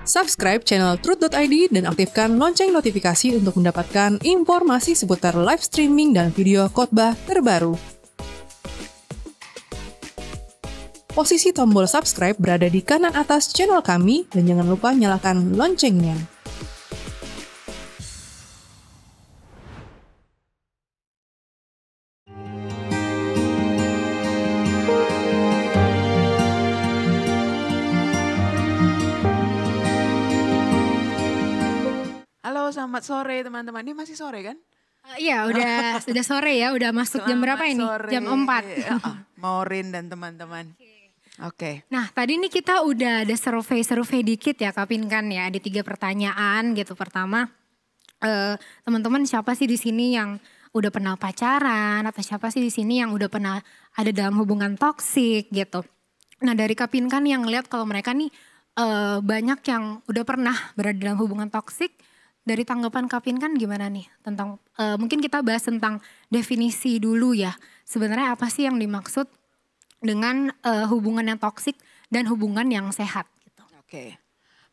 Subscribe channel Truth.id dan aktifkan lonceng notifikasi untuk mendapatkan informasi seputar live streaming dan video khotbah terbaru. Posisi tombol subscribe berada di kanan atas channel kami dan jangan lupa nyalakan loncengnya. Halo, selamat sore teman-teman. Ini masih sore kan? Iya, sudah sore ya. Udah masuk jam berapa ini? Sore. Jam 4. Maureen dan teman-teman. Oke. Nah, tadi nih kita udah ada survei dikit ya, Kapin kan ya. Ada 3 pertanyaan gitu. Pertama, teman-teman siapa sih di sini yang udah pernah pacaran? Atau siapa sih di sini yang udah pernah ada dalam hubungan toksik gitu. Nah, dari Kapin kan yang ngeliat kalau mereka nih banyak yang udah pernah berada dalam hubungan toksik. Dari tanggapan Kapin kan gimana nih tentang mungkin kita bahas tentang definisi dulu ya. Sebenarnya apa sih yang dimaksud dengan hubungan yang toksik dan hubungan yang sehat gitu. Oke.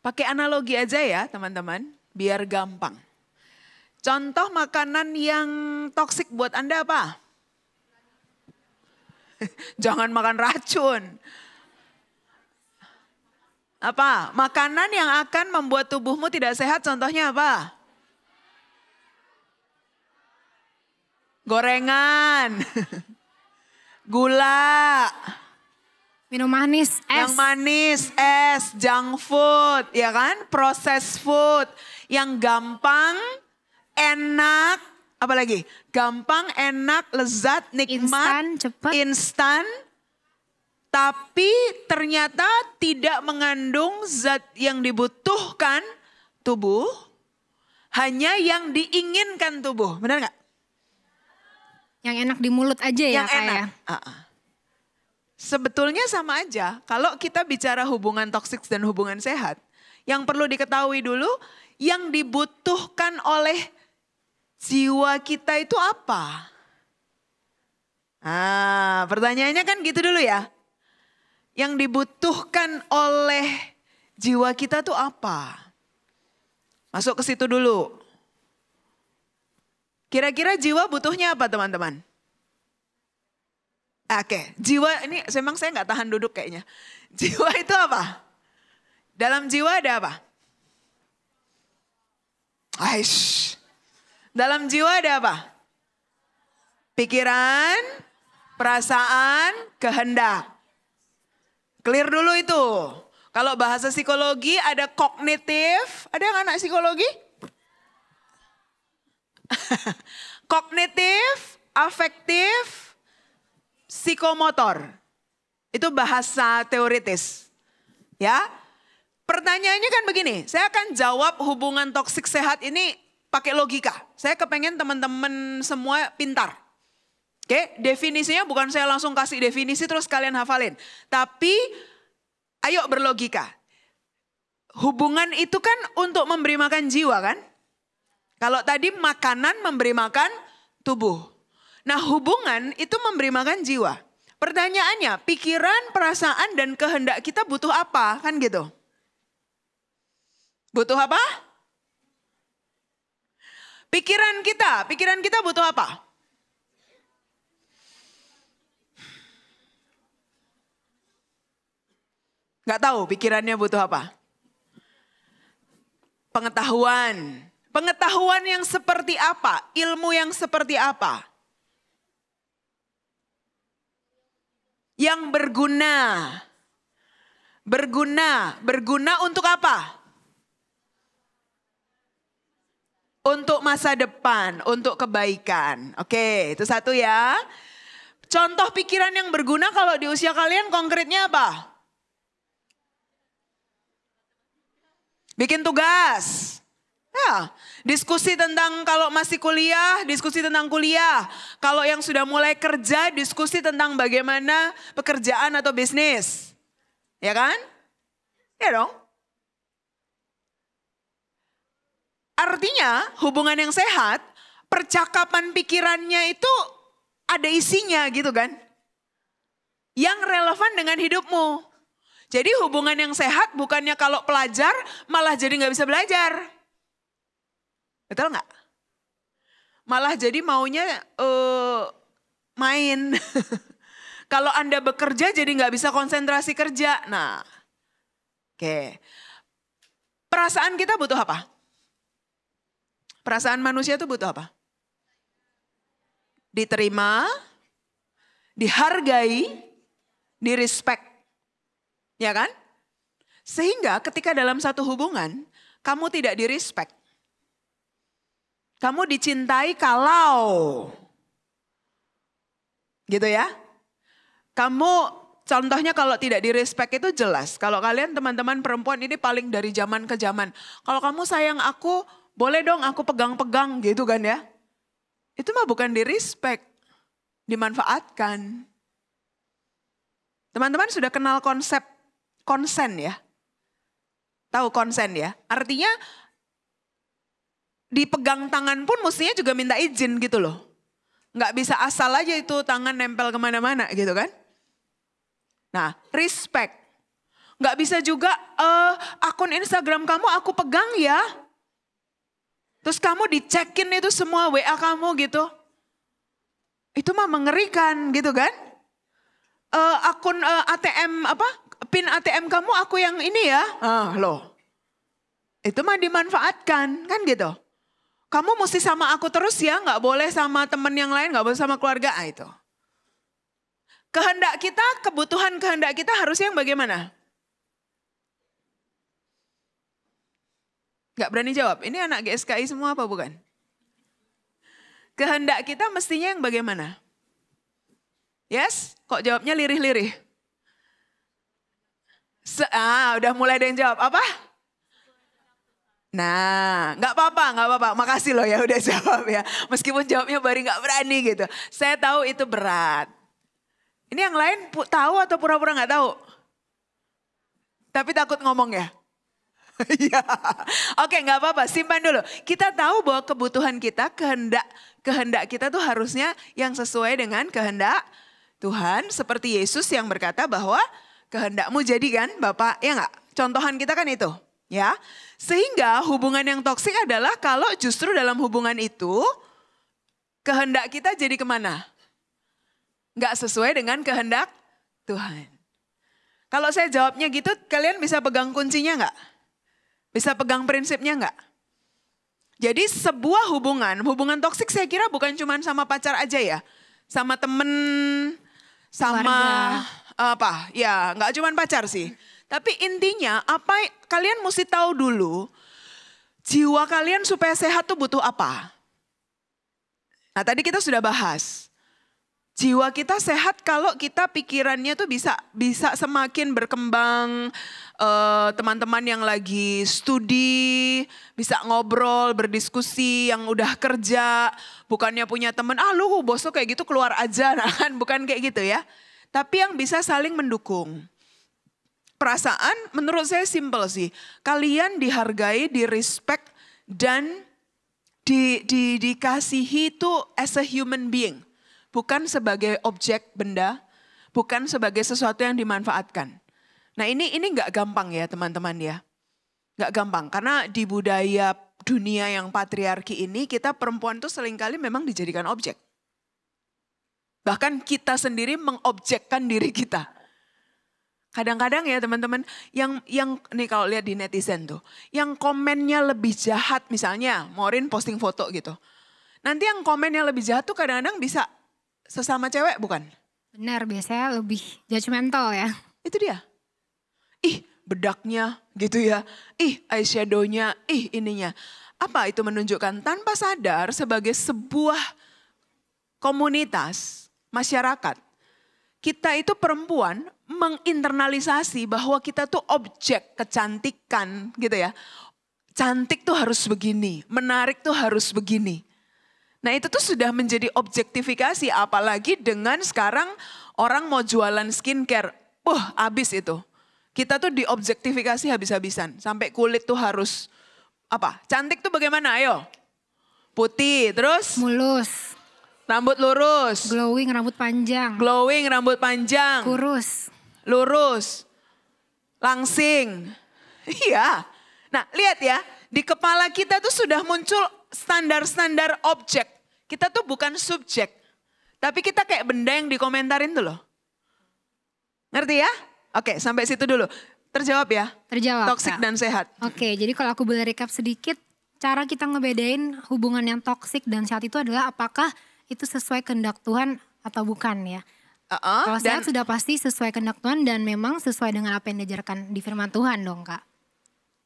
Pakai analogi aja ya teman-teman, biar gampang. Contoh makanan yang toksik buat Anda apa? Jangan makan racun. Apa? Makanan yang akan membuat tubuhmu tidak sehat contohnya apa? Gorengan. Gula. Minum manis, es. Yang manis, es, junk food, ya kan? Processed food. Yang gampang, enak, apalagi? Gampang, enak, lezat, nikmat. Instan. Tapi ternyata tidak mengandung zat yang dibutuhkan tubuh, hanya yang diinginkan tubuh. Benar nggak? Yang enak di mulut aja ya yang enak. Sebetulnya sama aja. Kalau kita bicara hubungan toksik dan hubungan sehat, yang perlu diketahui dulu, yang dibutuhkan oleh jiwa kita itu apa? Pertanyaannya kan gitu dulu ya. Yang dibutuhkan oleh jiwa kita tuh apa? Masuk ke situ dulu. Kira-kira jiwa butuhnya apa teman-teman? Oke, jiwa ini memang saya nggak tahan duduk kayaknya. Jiwa itu apa? Dalam jiwa ada apa? Aish. Dalam jiwa ada apa? Pikiran, perasaan, kehendak. Clear dulu itu. Kalau bahasa psikologi ada kognitif. Ada yang anak psikologi? Kognitif, afektif, psikomotor. Itu bahasa teoritis. Ya. Pertanyaannya kan begini. Saya akan jawab hubungan toksik sehat ini pakai logika. Saya kepengen teman-teman semua pintar. Oke, definisinya bukan saya langsung kasih definisi terus kalian hafalin. Tapi ayo berlogika. Hubungan itu kan untuk memberi makan jiwa kan? Kalau tadi makanan memberi makan tubuh. Nah hubungan itu memberi makan jiwa. Pertanyaannya pikiran, perasaan dan kehendak kita butuh apa? Kan gitu. Butuh apa? Pikiran kita butuh apa? Gak tahu pikirannya butuh apa? Pengetahuan. Pengetahuan yang seperti apa? Ilmu yang seperti apa? Yang berguna. Berguna untuk apa? Untuk masa depan, untuk kebaikan. Oke, itu satu ya. Contoh pikiran yang berguna kalau di usia kalian konkretnya apa? Bikin tugas. Ya, diskusi tentang kalau masih kuliah, diskusi tentang kuliah. Kalau yang sudah mulai kerja, diskusi tentang bagaimana pekerjaan atau bisnis. Ya kan? Ya dong. Artinya hubungan yang sehat, percakapan pikirannya itu ada isinya gitu kan. Yang relevan dengan hidupmu. Jadi hubungan yang sehat bukannya kalau pelajar malah jadi nggak bisa belajar. Betul nggak? Malah jadi maunya main. Kalau Anda bekerja jadi nggak bisa konsentrasi kerja. Nah, oke. Perasaan kita butuh apa? Perasaan manusia itu butuh apa? Diterima, dihargai, direspek. Ya kan? Sehingga ketika dalam satu hubungan, kamu tidak direspek. Kamu dicintai kalau. Gitu ya. Kamu contohnya kalau tidak direspek itu jelas. Kalau kalian teman-teman perempuan ini paling dari zaman ke zaman. Kalau kamu sayang aku, boleh dong aku pegang-pegang gitu kan ya. Itu mah bukan direspek, dimanfaatkan. Teman-teman sudah kenal konsep konsen ya? Tahu konsen ya? Artinya dipegang tangan pun mestinya juga minta izin gitu loh. Nggak bisa asal aja itu tangan nempel kemana-mana gitu kan. Nah, respect. Nggak bisa juga akun Instagram kamu aku pegang ya. Terus kamu dicekin itu semua WA kamu gitu. Itu mah mengerikan gitu kan. Akun ATM PIN ATM kamu aku yang ini ya. Loh. Itu mah dimanfaatkan kan gitu. Kamu mesti sama aku terus ya, nggak boleh sama temen yang lain, nggak boleh sama keluarga. Itu. Kehendak kita, kebutuhan kehendak kita harusnya yang bagaimana? Nggak berani jawab, ini anak GSKI semua apa bukan? Kehendak kita mestinya yang bagaimana? Yes? Kok jawabnya lirih-lirih? Udah mulai ada yang jawab, apa? Nah, nggak apa-apa. Makasih loh ya udah jawab ya. Meskipun jawabnya baru nggak berani gitu. Saya tahu itu berat. Ini yang lain tahu atau pura-pura nggak tahu? Tapi takut ngomong ya? Iya. Oke, nggak apa-apa. Simpan dulu. Kita tahu bahwa kebutuhan kita, kehendak kita tuh harusnya yang sesuai dengan kehendak Tuhan. Seperti Yesus yang berkata bahwa kehendakmu jadi kan Bapak, ya nggak? Contohan kita kan itu. Ya, sehingga hubungan yang toksik adalah kalau justru dalam hubungan itu kehendak kita jadi kemana? Nggak sesuai dengan kehendak Tuhan. Kalau saya jawabnya gitu, kalian bisa pegang kuncinya nggak? Bisa pegang prinsipnya nggak? Jadi sebuah hubungan toksik saya kira bukan cuma sama pacar aja ya, sama temen, sama apa? Ya, nggak cuma pacar sih. Tapi intinya kalian mesti tahu dulu jiwa kalian supaya sehat tuh butuh apa. Nah tadi kita sudah bahas. Jiwa kita sehat kalau kita pikirannya tuh bisa semakin berkembang. Teman-teman yang lagi studi bisa ngobrol, berdiskusi, yang udah kerja. Bukannya punya teman, lu bos lo kayak gitu keluar aja. Nah kan bukan kayak gitu ya. Tapi yang bisa saling mendukung. Perasaan menurut saya simpel sih. Kalian dihargai, direspek dan dikasihi itu as a human being. Bukan sebagai objek benda, bukan sebagai sesuatu yang dimanfaatkan. Nah ini gak gampang ya teman-teman ya. Gak gampang karena di budaya dunia yang patriarki ini kita perempuan tuh seringkali memang dijadikan objek. Bahkan kita sendiri mengobjekkan diri kita. Kadang-kadang ya teman-teman yang nih kalau lihat di netizen tuh, yang komennya lebih jahat misalnya, Maureen posting foto gitu. Nanti yang komennya lebih jahat tuh kadang-kadang bisa sesama cewek bukan? Benar, biasanya lebih judgmental ya. Itu dia. Ih bedaknya gitu ya, ih eyeshadownya, ih ininya. Apa itu menunjukkan? Tanpa sadar sebagai sebuah komunitas, masyarakat. Kita itu perempuan menginternalisasi bahwa kita tuh objek kecantikan gitu ya. Cantik tuh harus begini, menarik tuh harus begini. Nah itu tuh sudah menjadi objektifikasi apalagi dengan sekarang orang mau jualan skincare. Habis itu. Kita tuh diobjektifikasi habis-habisan. Sampai kulit tuh harus apa? Cantik tuh bagaimana? Ayo. Putih, terus? Mulus. Rambut lurus. Glowing, rambut panjang. Glowing, rambut panjang. Kurus. Lurus. langsing. Iya. Nah, lihat ya, di kepala kita tuh sudah muncul standar-standar objek. Kita tuh bukan subjek, tapi kita kayak benda yang dikomentarin tuh loh. Ngerti ya? Oke, sampai situ dulu. Terjawab ya? Terjawab. Toksik dan sehat. Oke, jadi kalau aku boleh recap sedikit, cara kita ngebedain hubungan yang toksik dan sehat itu adalah apakah itu sesuai kehendak Tuhan atau bukan ya. Kalau sehat sudah pasti sesuai kehendak Tuhan dan memang sesuai dengan apa yang diajarkan di firman Tuhan dong Kak.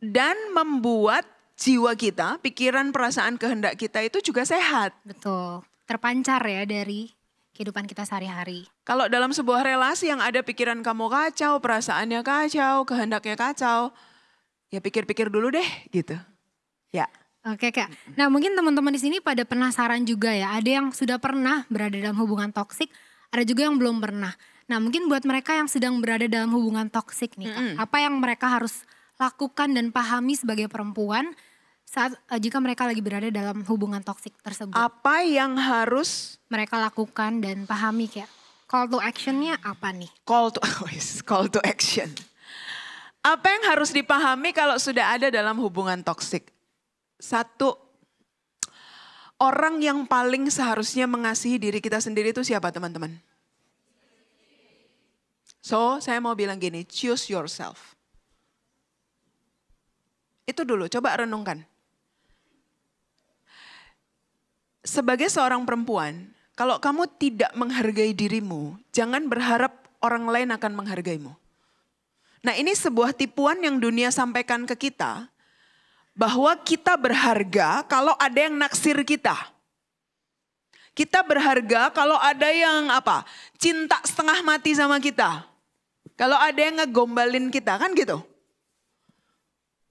Dan membuat jiwa kita, pikiran, perasaan, kehendak kita itu juga sehat. Betul, terpancar ya dari kehidupan kita sehari-hari. Kalau dalam sebuah relasi yang ada pikiran kamu kacau, perasaannya kacau, kehendaknya kacau, ya pikir-pikir dulu deh gitu. Ya. Oke Kak, nah mungkin teman-teman di sini pada penasaran juga ya, ada yang sudah pernah berada dalam hubungan toksik, ada juga yang belum pernah. Nah mungkin buat mereka yang sedang berada dalam hubungan toksik nih Kak, apa yang mereka harus lakukan dan pahami sebagai perempuan saat jika mereka lagi berada dalam hubungan toksik tersebut. Apa yang harus mereka lakukan dan pahami kayak call to actionnya apa nih? Call to action. Apa yang harus dipahami kalau sudah ada dalam hubungan toksik? Satu, orang yang paling seharusnya mengasihi diri kita sendiri itu siapa teman-teman? So, saya mau bilang gini, choose yourself. Itu dulu, coba renungkan. Sebagai seorang perempuan, kalau kamu tidak menghargai dirimu, jangan berharap orang lain akan menghargaimu. Nah ini sebuah tipuan yang dunia sampaikan ke kita, bahwa kita berharga kalau ada yang naksir kita. Kita berharga kalau ada yang cinta setengah mati sama kita. Kalau ada yang ngegombalin kita, kan gitu.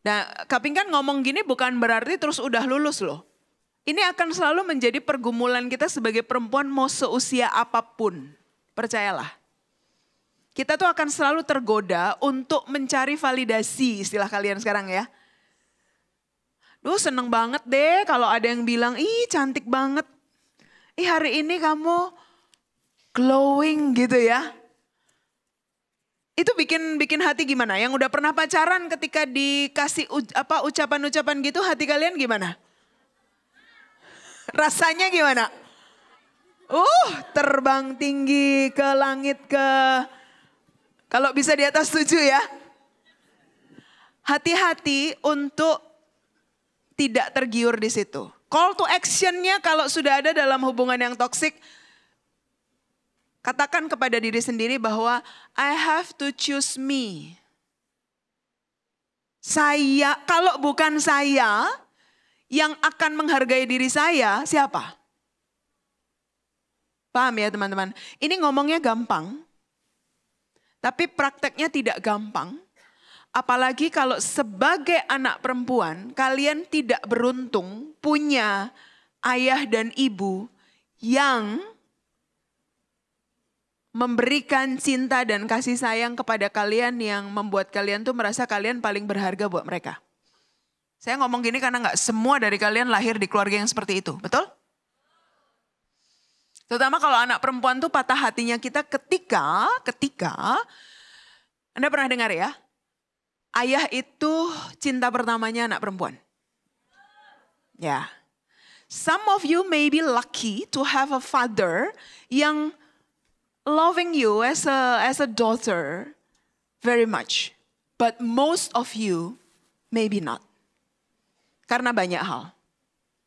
Nah Kaping kan ngomong gini bukan berarti terus udah lulus loh. Ini akan selalu menjadi pergumulan kita sebagai perempuan mau seusia apapun. Percayalah. Kita tuh akan selalu tergoda untuk mencari validasi istilah kalian sekarang ya. Duh seneng banget deh kalau ada yang bilang, ih cantik banget. Ih hari ini kamu glowing gitu ya. Itu bikin hati gimana? Yang udah pernah pacaran ketika dikasih ucapan-ucapan gitu hati kalian gimana? Rasanya gimana? Terbang tinggi ke langit kalau bisa di atas 7 ya. Hati-hati untuk tidak tergiur di situ. Call to actionnya kalau sudah ada dalam hubungan yang toksik, katakan kepada diri sendiri bahwa I have to choose me. Kalau bukan saya, yang akan menghargai diri saya siapa? Paham ya teman-teman? Ini ngomongnya gampang, tapi prakteknya tidak gampang. Apalagi kalau sebagai anak perempuan, kalian tidak beruntung punya ayah dan ibu yang memberikan cinta dan kasih sayang kepada kalian yang membuat kalian tuh merasa kalian paling berharga buat mereka. Saya ngomong gini karena gak semua dari kalian lahir di keluarga yang seperti itu, betul? Terutama kalau anak perempuan tuh patah hatinya kita ketika Anda pernah dengar ya, ayah itu cinta pertamanya anak perempuan. Ya, some of you may be lucky to have a father yang loving you as a daughter very much, but most of you maybe not. Karena banyak hal.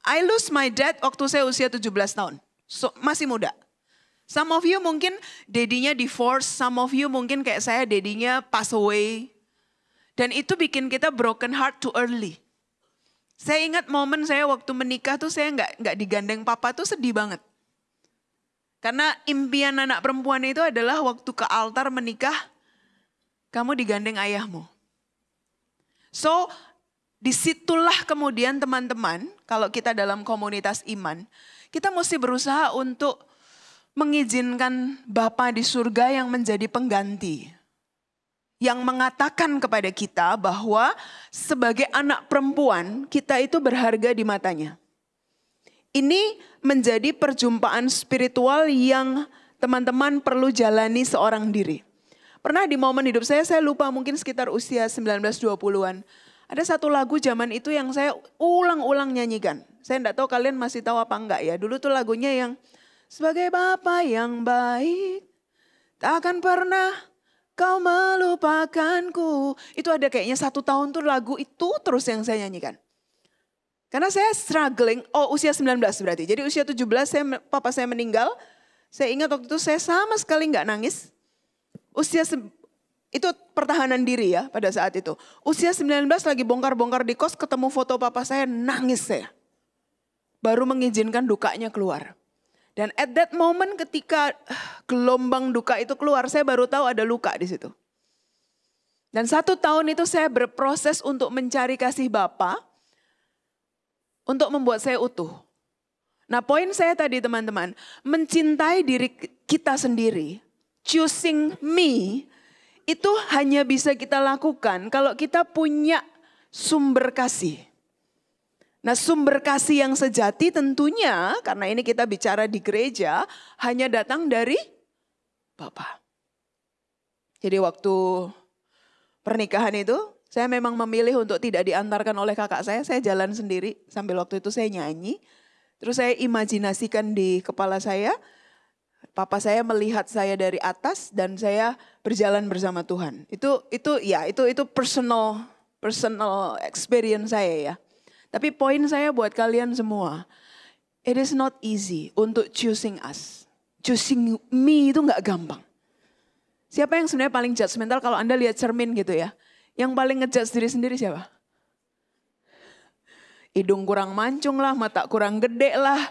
I lose my dad waktu saya usia 17 tahun. So, masih muda. Some of you mungkin daddy-nya divorce. Some of you mungkin kayak saya daddy-nya pass away. Dan itu bikin kita broken heart too early. Saya ingat momen saya waktu menikah tuh saya nggak digandeng papa tuh sedih banget. Karena impian anak perempuan itu adalah waktu ke altar menikah, kamu digandeng ayahmu. So, disitulah kemudian teman-teman, kalau kita dalam komunitas iman, kita mesti berusaha untuk mengizinkan Bapa di surga yang menjadi pengganti. Yang mengatakan kepada kita bahwa sebagai anak perempuan, kita itu berharga di matanya. Ini menjadi perjumpaan spiritual yang teman-teman perlu jalani seorang diri. Pernah di momen hidup saya lupa mungkin sekitar usia 19-20-an. Ada satu lagu zaman itu yang saya ulang-ulang nyanyikan. Saya enggak tahu kalian masih tahu apa enggak ya. Dulu tuh lagunya yang sebagai Bapa yang baik, takkan pernah kau melupakanku. Itu ada kayaknya 1 tahun tuh lagu itu terus yang saya nyanyikan. Karena saya struggling, usia 19 berarti. Jadi usia 17 papa saya meninggal. Saya ingat waktu itu saya sama sekali enggak nangis. Itu pertahanan diri ya pada saat itu. Usia 19 lagi bongkar-bongkar di kos, ketemu foto papa saya, nangis saya. Baru mengizinkan dukanya keluar. Dan at that moment ketika gelombang duka itu keluar, saya baru tahu ada luka di situ. Dan 1 tahun itu saya berproses untuk mencari kasih Bapa, untuk membuat saya utuh. Nah poin saya tadi teman-teman, mencintai diri kita sendiri, choosing me, itu hanya bisa kita lakukan kalau kita punya sumber kasih. Nah sumber kasih yang sejati tentunya, karena ini kita bicara di gereja, hanya datang dari Bapa. Jadi waktu pernikahan itu, saya memang memilih untuk tidak diantarkan oleh kakak saya jalan sendiri. Sambil waktu itu saya nyanyi, terus saya imajinasikan di kepala saya, papa saya melihat saya dari atas dan saya berjalan bersama Tuhan. Itu personal experience saya ya. Tapi poin saya buat kalian semua, it is not easy untuk choosing us. Choosing me itu nggak gampang. Siapa yang sebenarnya paling judgmental kalau Anda lihat cermin gitu ya? Yang paling ngejudge diri sendiri siapa? Hidung kurang mancung lah, mata kurang gede lah,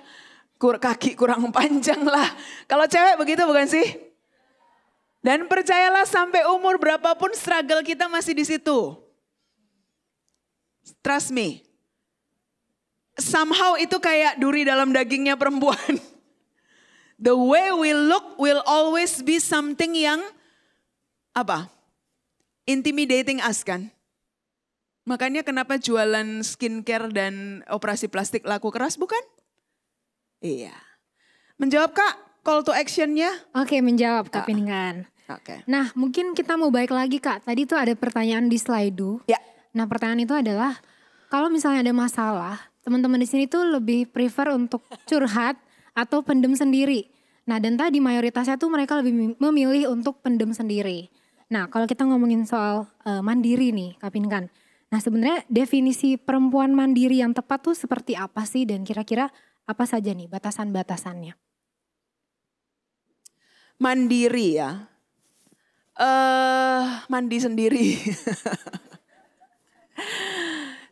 kaki kurang panjang lah. Kalau cewek begitu bukan sih? Dan percayalah sampai umur berapapun struggle kita masih di situ. Trust me. Somehow itu kayak duri dalam dagingnya perempuan. The way we look will always be something yang intimidating us kan. Makanya kenapa jualan skincare dan operasi plastik laku keras bukan? Iya. Menjawab Kak, call to actionnya? Oke, menjawab Kak Pinkan. Oke. Nah mungkin kita mau balik lagi Kak. Tadi tuh ada pertanyaan di slide. Ya. Nah pertanyaan itu adalah, kalau misalnya ada masalah, teman-teman di sini tuh lebih prefer untuk curhat atau pendem sendiri. Nah dan tadi mayoritasnya tuh mereka lebih memilih untuk pendem sendiri. Nah kalau kita ngomongin soal mandiri nih Kak Pinkan. Nah sebenarnya definisi perempuan mandiri yang tepat tuh seperti apa sih, dan kira-kira apa saja nih batasan-batasannya? Mandiri ya. Mandi sendiri.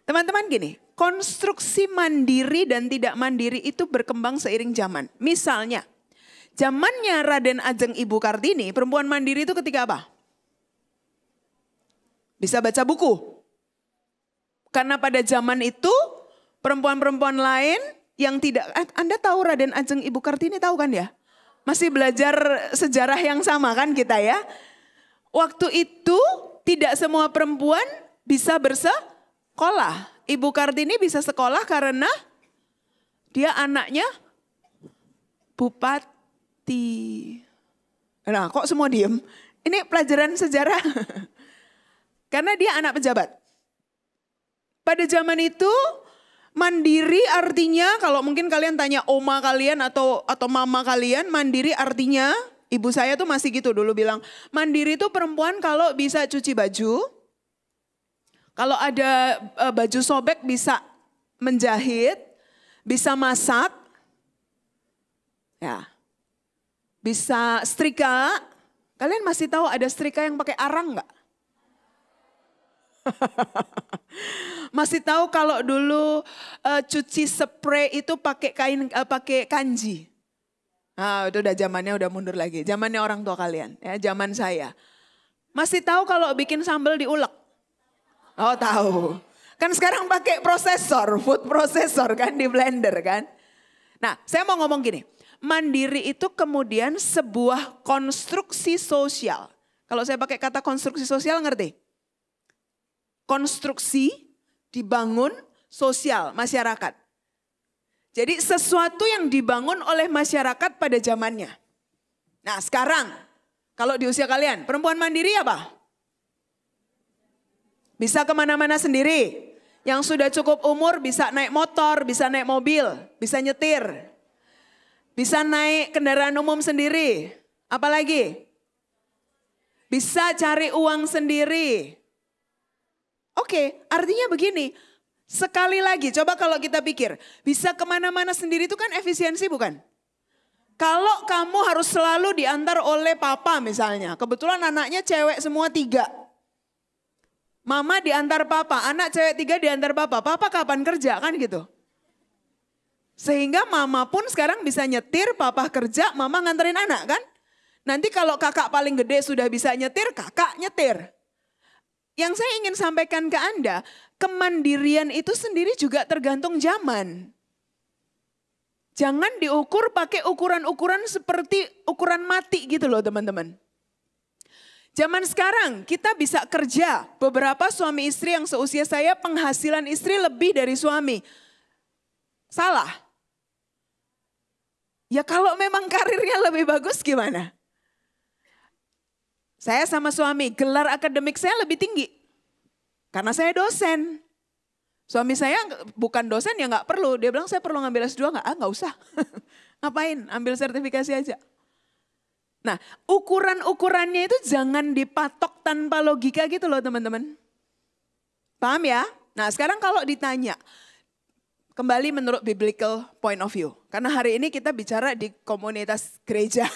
Teman-teman gini, konstruksi mandiri dan tidak mandiri itu berkembang seiring zaman. Misalnya, zamannya Raden Ajeng Ibu Kartini, perempuan mandiri itu ketika apa? Bisa baca buku. Karena pada zaman itu perempuan-perempuan lain yang tidak, Anda tahu Raden Ajeng Ibu Kartini tahu kan ya? Masih belajar sejarah yang sama kan kita ya? Waktu itu tidak semua perempuan bisa bersekolah. Ibu Kartini bisa sekolah karena dia anaknya bupati. Nah kok semua diem? Ini pelajaran sejarah. Karena dia anak pejabat. Pada zaman itu mandiri artinya, kalau mungkin kalian tanya oma kalian atau mama kalian, mandiri artinya, ibu saya tuh masih gitu dulu bilang, mandiri itu perempuan kalau bisa cuci baju, kalau ada baju sobek bisa menjahit, bisa masak, ya, bisa setrika. Kalian masih tahu ada setrika yang pakai arang nggak? Masih tahu kalau dulu cuci spray itu pakai pakai kanji. Nah, itu udah zamannya udah mundur lagi. Zamannya orang tua kalian, ya, zaman saya. Masih tahu kalau bikin sambal diulek? Oh, tahu. Kan sekarang pakai prosesor, food processor kan di blender kan. Nah, saya mau ngomong gini. Mandiri itu kemudian sebuah konstruksi sosial. Kalau saya pakai kata konstruksi sosial ngerti? Konstruksi dibangun sosial masyarakat. Jadi sesuatu yang dibangun oleh masyarakat pada zamannya. Nah sekarang Kalau di usia kalian, perempuan mandiri apa? Bisa kemana-mana sendiri. Yang sudah cukup umur bisa naik motor, bisa naik mobil, bisa nyetir. Bisa naik kendaraan umum sendiri. Apalagi? Bisa cari uang sendiri. Oke, artinya begini. Sekali lagi, coba kalau kita pikir. Bisa kemana-mana sendiri itu kan efisiensi bukan? Kalau kamu harus selalu diantar oleh papa misalnya. Kebetulan anaknya cewek semua 3. Mama diantar papa, anak cewek 3 diantar papa. Papa kapan kerja kan gitu. Sehingga mama pun sekarang bisa nyetir, papa kerja, mama nganterin anak kan. Nanti kalau kakak paling gede sudah bisa nyetir, kakak nyetir. Yang saya ingin sampaikan ke Anda, kemandirian itu sendiri juga tergantung zaman. Jangan diukur pakai ukuran-ukuran seperti ukuran mati gitu loh teman-teman. Zaman sekarang kita bisa kerja, beberapa suami istri yang seusia saya penghasilan istri lebih dari suami. Salah. Ya kalau memang karirnya lebih bagus gimana? Saya sama suami, gelar akademik saya lebih tinggi. Karena saya dosen. Suami saya bukan dosen ya nggak perlu. Dia bilang saya perlu ngambil S2 nggak? Nggak usah. Ngapain? Ambil sertifikasi aja. Nah, ukuran-ukurannya itu jangan dipatok tanpa logika gitu loh teman-teman. Paham ya? Nah, sekarang kalau ditanya, kembali menurut biblical point of view. Karena hari ini kita bicara di komunitas gereja.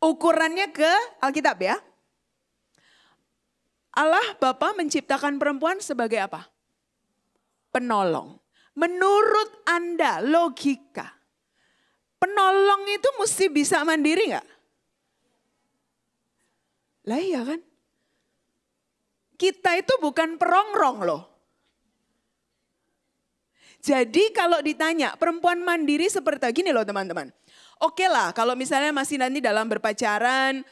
Ukurannya ke Alkitab ya. Allah Bapa menciptakan perempuan sebagai apa? Penolong. Menurut Anda, logika. Penolong itu mesti bisa mandiri nggak? Lah iya kan? Kita itu bukan perongrong loh. Jadi kalau ditanya perempuan mandiri seperti gini loh teman-teman. Oke lah kalau misalnya masih nanti dalam berpacaran.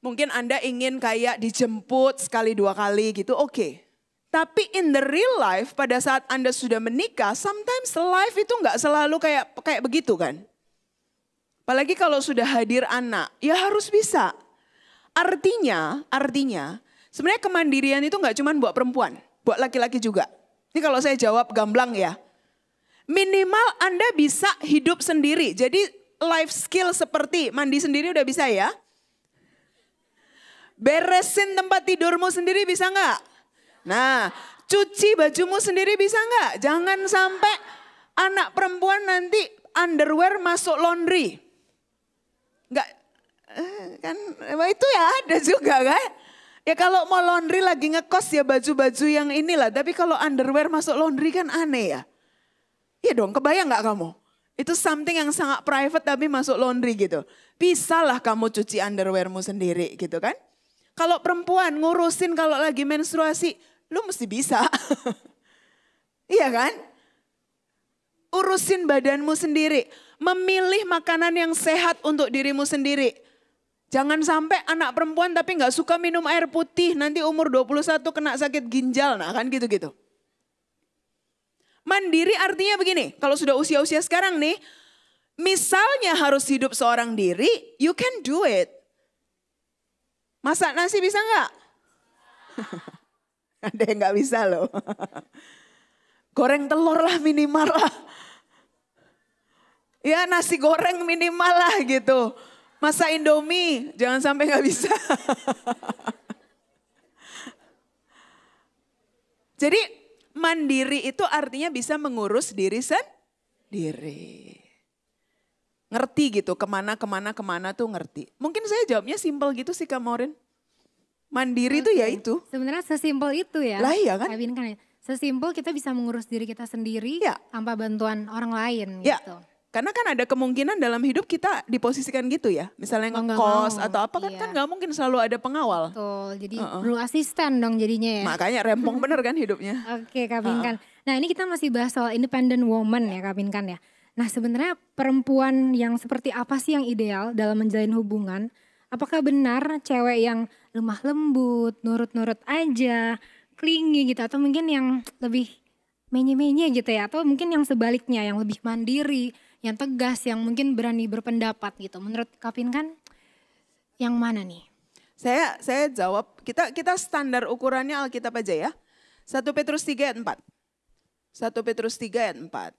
Mungkin Anda ingin kayak dijemput sekali 2 kali gitu oke. Tapi in the real life pada saat Anda sudah menikah. Sometimes life itu nggak selalu kayak begitu kan. Apalagi kalau sudah hadir anak. Ya harus bisa. Artinya sebenarnya kemandirian itu nggak cuma buat perempuan, buat laki-laki juga. Ini kalau saya jawab gamblang ya. Minimal Anda bisa hidup sendiri. Jadi life skill seperti mandi sendiri udah bisa ya. Beresin tempat tidurmu sendiri bisa nggak? Nah, cuci bajumu sendiri bisa nggak? Jangan sampai anak perempuan nanti underwear masuk laundry. Nggak. Kan itu ya ada juga kan. Ya kalau mau laundry lagi ngekos ya baju-baju yang inilah. Tapi kalau underwear masuk laundry kan aneh ya. Iya dong kebayang gak kamu? Itu something yang sangat private tapi masuk laundry gitu. Bisalah kamu cuci underwearmu sendiri gitu kan. Kalau perempuan ngurusin kalau lagi menstruasi lu mesti bisa. Iya kan? Urusin badanmu sendiri. Memilih makanan yang sehat untuk dirimu sendiri. Jangan sampai anak perempuan tapi gak suka minum air putih. Nanti umur 21 kena sakit ginjal. Nah kan gitu-gitu. Mandiri artinya begini. Kalau sudah usia-usia sekarang nih. Misalnya harus hidup seorang diri. You can do it. Masak nasi bisa gak? Ada yang gak bisa loh. Goreng telur lah minimal lah. Ya nasi goreng minimal lah gitu. Masak Indomie, jangan sampai gak bisa. Jadi mandiri itu artinya bisa mengurus diri sendiri. Ngerti gitu, kemana tuh ngerti. Mungkin saya jawabnya simpel gitu sih Kak Maureen. Mandiri itu ya itu. Sebenarnya sesimpel itu ya. Lah iya kan. Sesimpel kita bisa mengurus diri kita sendiri ya. Tanpa bantuan orang lain ya. gitu. Karena kan ada kemungkinan dalam hidup kita diposisikan gitu ya. Misalnya ngekos atau apa kan gak mungkin selalu ada pengawal. Betul, jadi perlu asisten dong jadinya ya. Makanya rempong bener kan hidupnya. Oke Kak Pinkan. Nah ini kita masih bahas soal independent woman ya Kak Pinkan ya. Nah sebenarnya perempuan yang seperti apa sih yang ideal dalam menjalin hubungan? Apakah benar cewek yang lemah lembut, nurut-nurut aja, clingy gitu. Atau mungkin yang lebih menye-menye gitu ya. Atau mungkin yang sebaliknya yang lebih mandiri, yang tegas, yang mungkin berani berpendapat gitu. Menurut Kak Pinkan yang mana nih? Saya jawab, kita standar ukurannya Alkitab aja ya. 1 Petrus 3 ayat 4. 1 Petrus 3 ayat 4.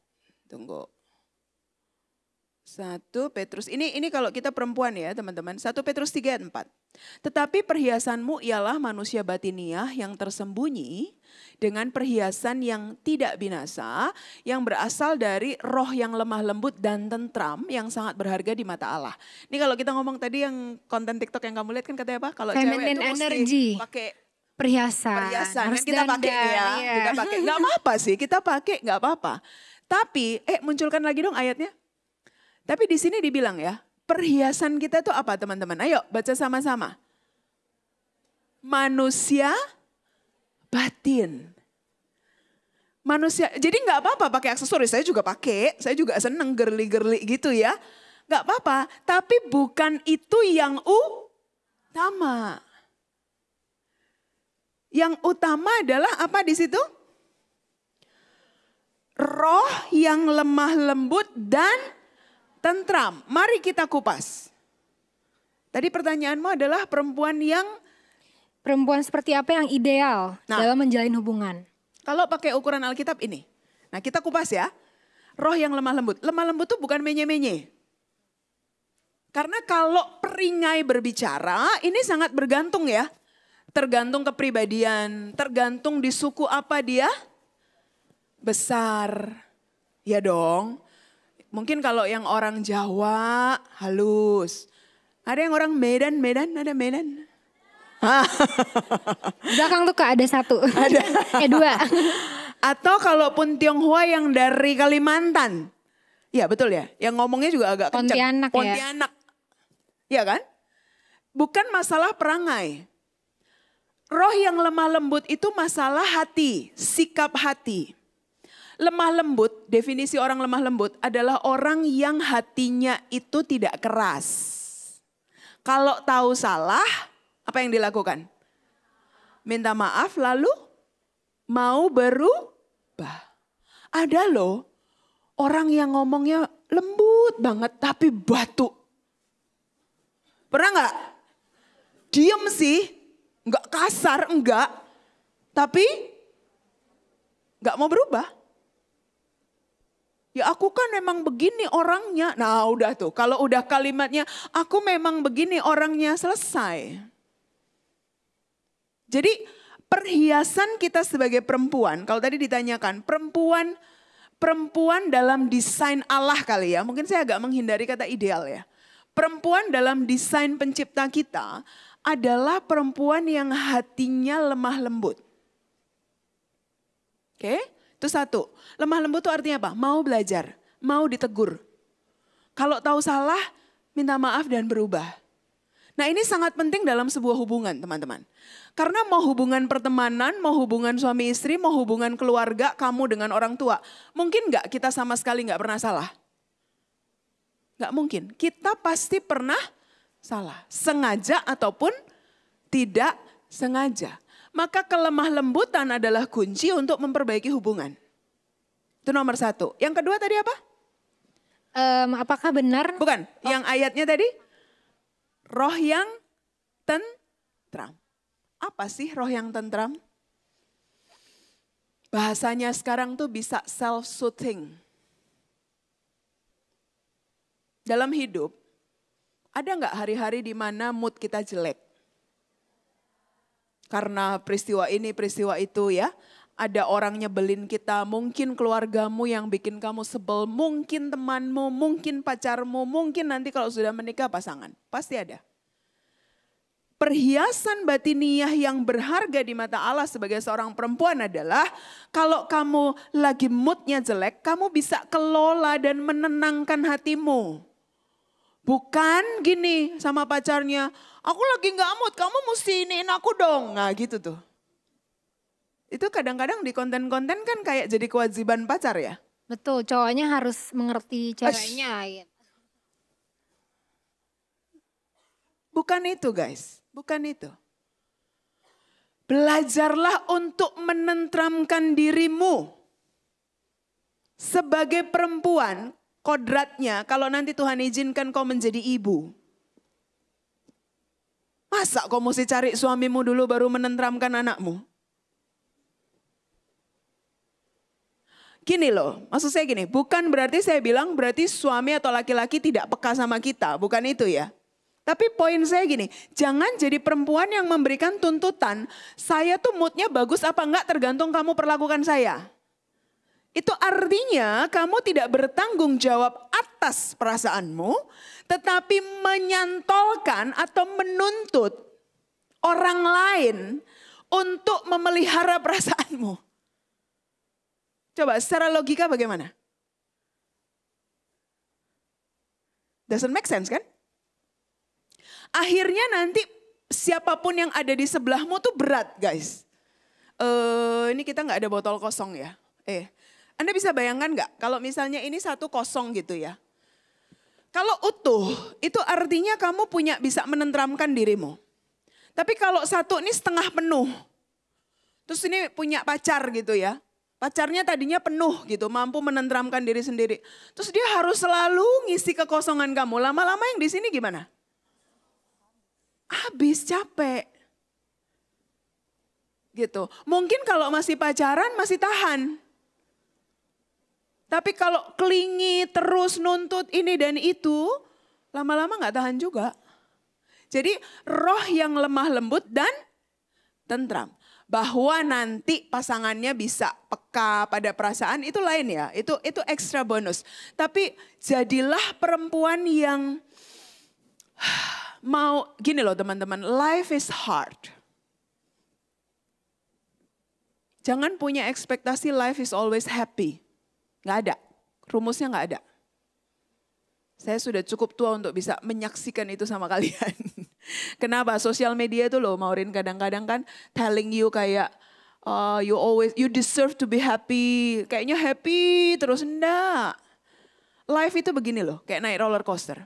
Tunggu. 1 Petrus, ini kalau kita perempuan ya teman-teman. 1 Petrus 3 ayat 4. Tetapi perhiasanmu ialah manusia batiniah yang tersembunyi dengan perhiasan yang tidak binasa, yang berasal dari roh yang lemah lembut dan tentram, yang sangat berharga di mata Allah. Ini kalau kita ngomong tadi yang konten TikTok yang kamu lihat kan katanya apa? Kalau cewek Feminine itu energy. mesti pakai Perhiasan kan harus kita pakai dandan, ya, iya. kita pakai. Nggak apa-apa sih, kita pakai nggak apa-apa. Tapi munculkan lagi dong ayatnya. Tapi di sini dibilang ya, perhiasan kita itu apa teman-teman? Ayo baca sama-sama. Manusia batin. Manusia, jadi nggak apa-apa pakai aksesoris. Saya juga pakai, saya juga seneng girly-girly gitu ya. Nggak apa-apa, tapi bukan itu yang utama. Yang utama adalah apa di situ? Roh yang lemah lembut dan tentram. Mari kita kupas. Tadi pertanyaanmu adalah perempuan seperti apa yang ideal dalam menjalin hubungan? Kalau pakai ukuran Alkitab ini. Nah kita kupas ya. Roh yang lemah lembut. Lemah lembut itu bukan menye-menye. Karena kalau peringai berbicara ini sangat bergantung ya. Tergantung kepribadian, tergantung di suku apa dia besar. Ya dong. Mungkin kalau yang orang Jawa halus. Ada yang orang Medan, ada Medan. Belakang tuh Kak ada satu. Ada. Dua. Atau kalaupun Tionghoa yang dari Kalimantan. Ya betul ya, yang ngomongnya juga agak kencang. Pontianak. Ya kan? Bukan masalah perangai. Roh yang lemah lembut itu masalah hati, sikap hati. Lemah lembut, definisi orang lemah lembut adalah orang yang hatinya itu tidak keras. Kalau tahu salah, apa yang dilakukan? Minta maaf lalu mau berubah. Ada loh orang yang ngomongnya lembut banget tapi batu. Pernah nggak? Diem sih. Enggak kasar, enggak. Tapi enggak mau berubah. Ya aku kan memang begini orangnya. Nah udah tuh, kalau udah kalimatnya aku memang begini orangnya, selesai. Jadi perhiasan kita sebagai perempuan, kalau tadi ditanyakan perempuan dalam desain Allah kali ya. Mungkin saya agak menghindari kata ideal ya. Perempuan dalam desain pencipta kita adalah perempuan yang hatinya lemah lembut. Oke, itu satu. Lemah lembut itu artinya apa? Mau belajar, mau ditegur. Kalau tahu salah, minta maaf dan berubah. Nah ini sangat penting dalam sebuah hubungan teman-teman. Karena mau hubungan pertemanan, mau hubungan suami istri, mau hubungan keluarga, kamu dengan orang tua. Mungkin nggak kita sama sekali nggak pernah salah? Nggak mungkin, kita pasti pernah salah, sengaja ataupun tidak sengaja. Maka kelemah lembutan adalah kunci untuk memperbaiki hubungan. Itu nomor satu. Yang kedua tadi apa? Apakah benar? Bukan, yang ayatnya tadi. Roh yang tentram. Apa sih roh yang tentram? Bahasanya sekarang tuh bisa self-soothing. Dalam hidup, ada nggak hari-hari di mana mood kita jelek? Karena peristiwa ini, peristiwa itu ya. Ada orang nyebelin kita, mungkin keluargamu yang bikin kamu sebel, mungkin temanmu, mungkin pacarmu, mungkin nanti kalau sudah menikah pasangan. Pasti ada. Perhiasan batiniah yang berharga di mata Allah sebagai seorang perempuan adalah kalau kamu lagi moodnya jelek, kamu bisa kelola dan menenangkan hatimu. Bukan gini sama pacarnya, aku lagi gak mood, kamu mesti iniin aku dong. Nah gitu tuh. Itu kadang-kadang di konten-konten kan kayak jadi kewajiban pacar ya. Betul, cowoknya harus mengerti ceweknya. Gitu. Bukan itu guys, bukan itu. Belajarlah untuk menentramkan dirimu. Sebagai perempuan, kodratnya kalau nanti Tuhan izinkan kau menjadi ibu. Masa kau mesti cari suamimu dulu baru menenteramkan anakmu? Gini loh, maksud saya gini, bukan berarti saya bilang berarti suami atau laki-laki tidak peka sama kita, bukan itu ya. Tapi poin saya gini, jangan jadi perempuan yang memberikan tuntutan, saya tuh moodnya bagus apa enggak tergantung kamu perlakukan saya. Itu artinya kamu tidak bertanggung jawab atas perasaanmu, tetapi menyantolkan atau menuntut orang lain untuk memelihara perasaanmu. Coba secara logika bagaimana? Doesn't make sense kan? Akhirnya nanti siapapun yang ada di sebelahmu tuh berat guys. Ini kita nggak ada botol kosong ya. Anda bisa bayangkan nggak kalau misalnya ini satu kosong gitu ya. Kalau utuh itu artinya kamu bisa menenteramkan dirimu. Tapi kalau satu ini setengah penuh. Terus ini punya pacar gitu ya. Pacarnya tadinya penuh gitu, mampu menenteramkan diri sendiri. Terus dia harus selalu ngisi kekosongan kamu. Lama-lama yang di sini gimana? Habis, capek. Gitu. Mungkin kalau masih pacaran masih tahan. Tapi kalau kelingi terus nuntut ini dan itu, lama-lama gak tahan juga. Jadi roh yang lemah lembut dan tentram. Bahwa nanti pasangannya bisa peka pada perasaan itu lain ya. Itu ekstra bonus. Tapi jadilah perempuan yang mau, gini loh teman-teman, life is hard. Jangan punya ekspektasi life is always happy. Nggak ada, rumusnya nggak ada. Saya sudah cukup tua untuk bisa menyaksikan itu sama kalian. Kenapa? Sosial media itu loh, Maureen kadang-kadang kan telling you kayak you deserve to be happy. Kayaknya happy terus, enggak. Life itu begini loh, kayak naik roller coaster.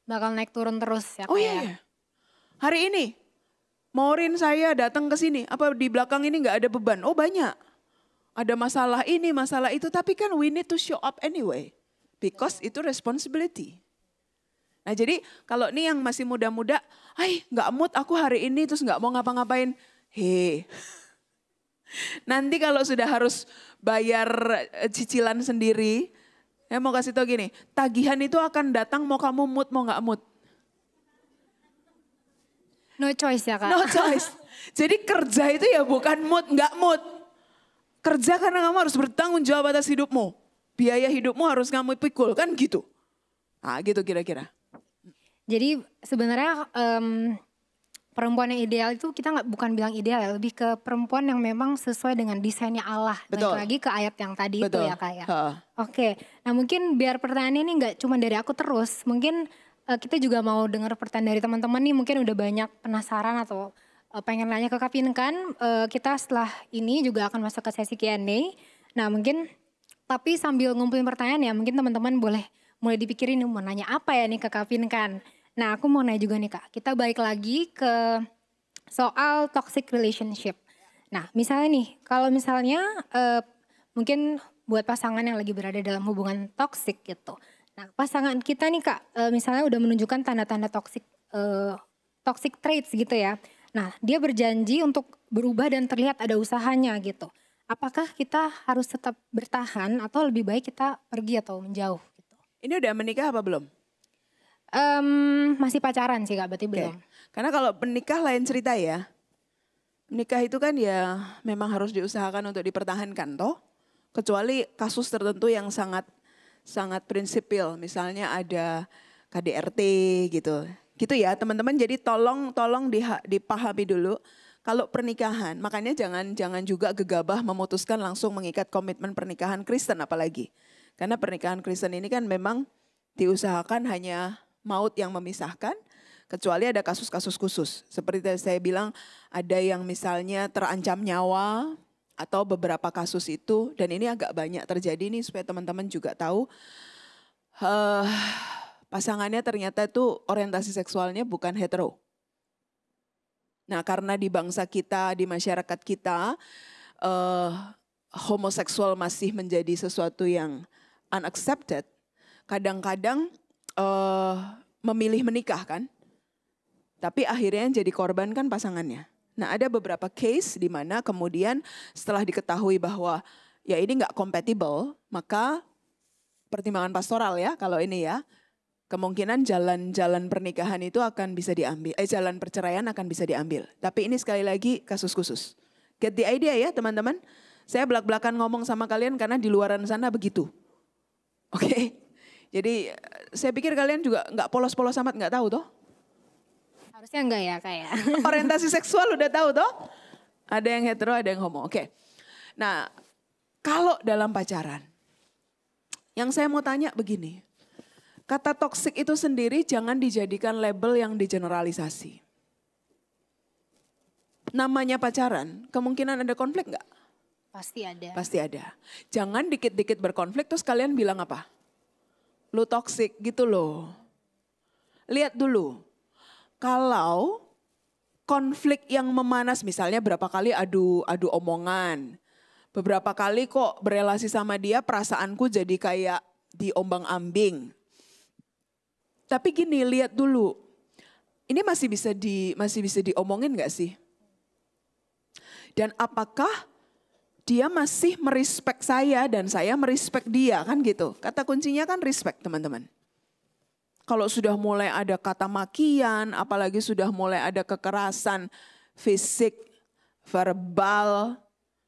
Bakal naik turun terus ya. Oh iya. Hari ini Maureen saya datang ke sini, apa di belakang ini nggak ada beban? Oh banyak. Ada masalah ini, masalah itu, tapi kan we need to show up anyway. Because itu responsibility. Nah jadi kalau nih yang masih muda-muda, nggak mood aku hari ini terus nggak mau ngapa-ngapain. Nanti kalau sudah harus bayar cicilan sendiri, saya mau kasih tau gini, tagihan itu akan datang mau kamu mood mau nggak mood. No choice ya Kak. No choice. Jadi kerja itu ya bukan mood, nggak mood. Kerja karena kamu harus bertanggung jawab atas hidupmu. Biaya hidupmu harus kamu pikul, kan gitu. Nah gitu kira-kira. Jadi sebenarnya perempuan yang ideal itu kita bukan bilang ideal ya, lebih ke perempuan yang memang sesuai dengan desainnya Allah. Betul. Balik lagi ke ayat yang tadi Betul. itu ya Kak ya. Oke, nah mungkin biar pertanyaan ini nggak cuma dari aku terus, mungkin kita juga mau dengar pertanyaan dari teman-teman nih, mungkin udah banyak penasaran atau pengen nanya ke Kak Pinkan. Kita setelah ini juga akan masuk ke sesi Q&A. Nah mungkin tapi sambil ngumpulin pertanyaan ya, mungkin teman-teman boleh mulai dipikirin mau nanya apa ya nih ke Kak Pinkan. Nah aku mau nanya juga nih Kak, kita balik lagi ke soal toxic relationship. Nah misalnya nih, kalau misalnya mungkin buat pasangan yang lagi berada dalam hubungan toxic gitu. Nah pasangan kita nih Kak, misalnya udah menunjukkan tanda-tanda toxic traits gitu ya. Nah dia berjanji untuk berubah dan terlihat ada usahanya gitu. Apakah kita harus tetap bertahan atau lebih baik kita pergi atau menjauh gitu? Ini udah menikah apa belum? Masih pacaran sih Kak, berarti belum. Karena kalau menikah lain cerita ya. Menikah itu kan ya memang harus diusahakan untuk dipertahankan toh. Kecuali kasus tertentu yang sangat prinsipil. Misalnya ada KDRT gitu. Gitu ya teman-teman, jadi tolong dipahami dulu. Kalau pernikahan, makanya jangan juga gegabah memutuskan langsung mengikat komitmen pernikahan Kristen apalagi. Karena pernikahan Kristen ini kan memang diusahakan hanya maut yang memisahkan, kecuali ada kasus-kasus khusus. Seperti tadi saya bilang, ada yang misalnya terancam nyawa atau beberapa kasus itu, dan ini agak banyak terjadi nih supaya teman-teman juga tahu. Pasangannya ternyata itu orientasi seksualnya bukan hetero. Nah karena di bangsa kita, di masyarakat kita, homoseksual masih menjadi sesuatu yang unaccepted. Kadang-kadang memilih menikah kan. Tapi akhirnya yang jadi korban kan pasangannya. Nah ada beberapa case di mana kemudian setelah diketahui bahwa ya ini nggak compatible, maka pertimbangan pastoral ya kalau ini ya, kemungkinan jalan pernikahan itu akan bisa diambil, jalan perceraian akan bisa diambil. Tapi ini sekali lagi kasus khusus. Get the idea ya teman-teman. Saya belak-belakan ngomong sama kalian karena di luaran sana begitu. Oke. Jadi saya pikir kalian juga nggak polos-polos amat, nggak tahu toh? Harusnya enggak ya kayak. Orientasi seksual udah tahu toh? Ada yang hetero, ada yang homo. Oke. Nah, kalau dalam pacaran, yang saya mau tanya begini. Kata toksik itu sendiri jangan dijadikan label yang digeneralisasi. Namanya pacaran, kemungkinan ada konflik nggak? Pasti ada. Pasti ada. Jangan dikit-dikit berkonflik terus kalian bilang apa? Lu toksik gitu loh. Lihat dulu. Kalau konflik yang memanas misalnya berapa kali adu omongan. Beberapa kali kok berelasi sama dia perasaanku jadi kayak diombang-ambing. Tapi gini, lihat dulu. Ini masih bisa diomongin gak sih? Dan apakah dia masih merespek saya dan saya merespek dia kan gitu. Kata kuncinya kan respect teman-teman. Kalau sudah mulai ada kata makian, apalagi sudah mulai ada kekerasan fisik, verbal,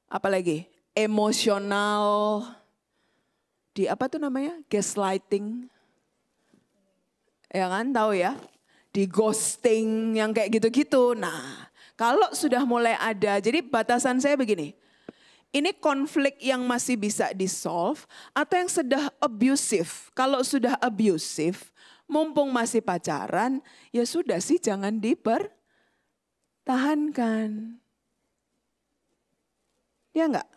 apalagi emosional, di apa tuh namanya? Gaslighting. Ya kan tahu ya? Di ghosting yang kayak gitu-gitu. Nah, kalau sudah mulai ada, jadi batasan saya begini. Ini konflik yang masih bisa di-solve atau yang sudah abusive. Kalau sudah abusive, mumpung masih pacaran, ya sudah sih jangan dipertahankan. Ya enggak?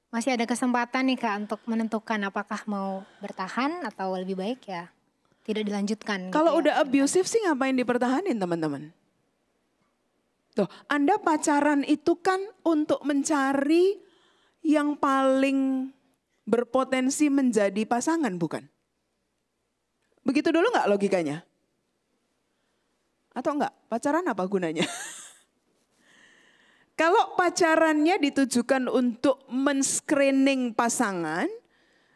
Masih ada kesempatan nih Kak untuk menentukan apakah mau bertahan atau lebih baik ya tidak dilanjutkan. Kalau gitu ya. udah abusive sih ngapain dipertahanin teman-teman? Tuh, Anda pacaran itu kan untuk mencari yang paling berpotensi menjadi pasangan bukan? Begitu dulu nggak logikanya? Atau enggak? Pacaran apa gunanya? Kalau pacarannya ditujukan untuk men-screening pasangan,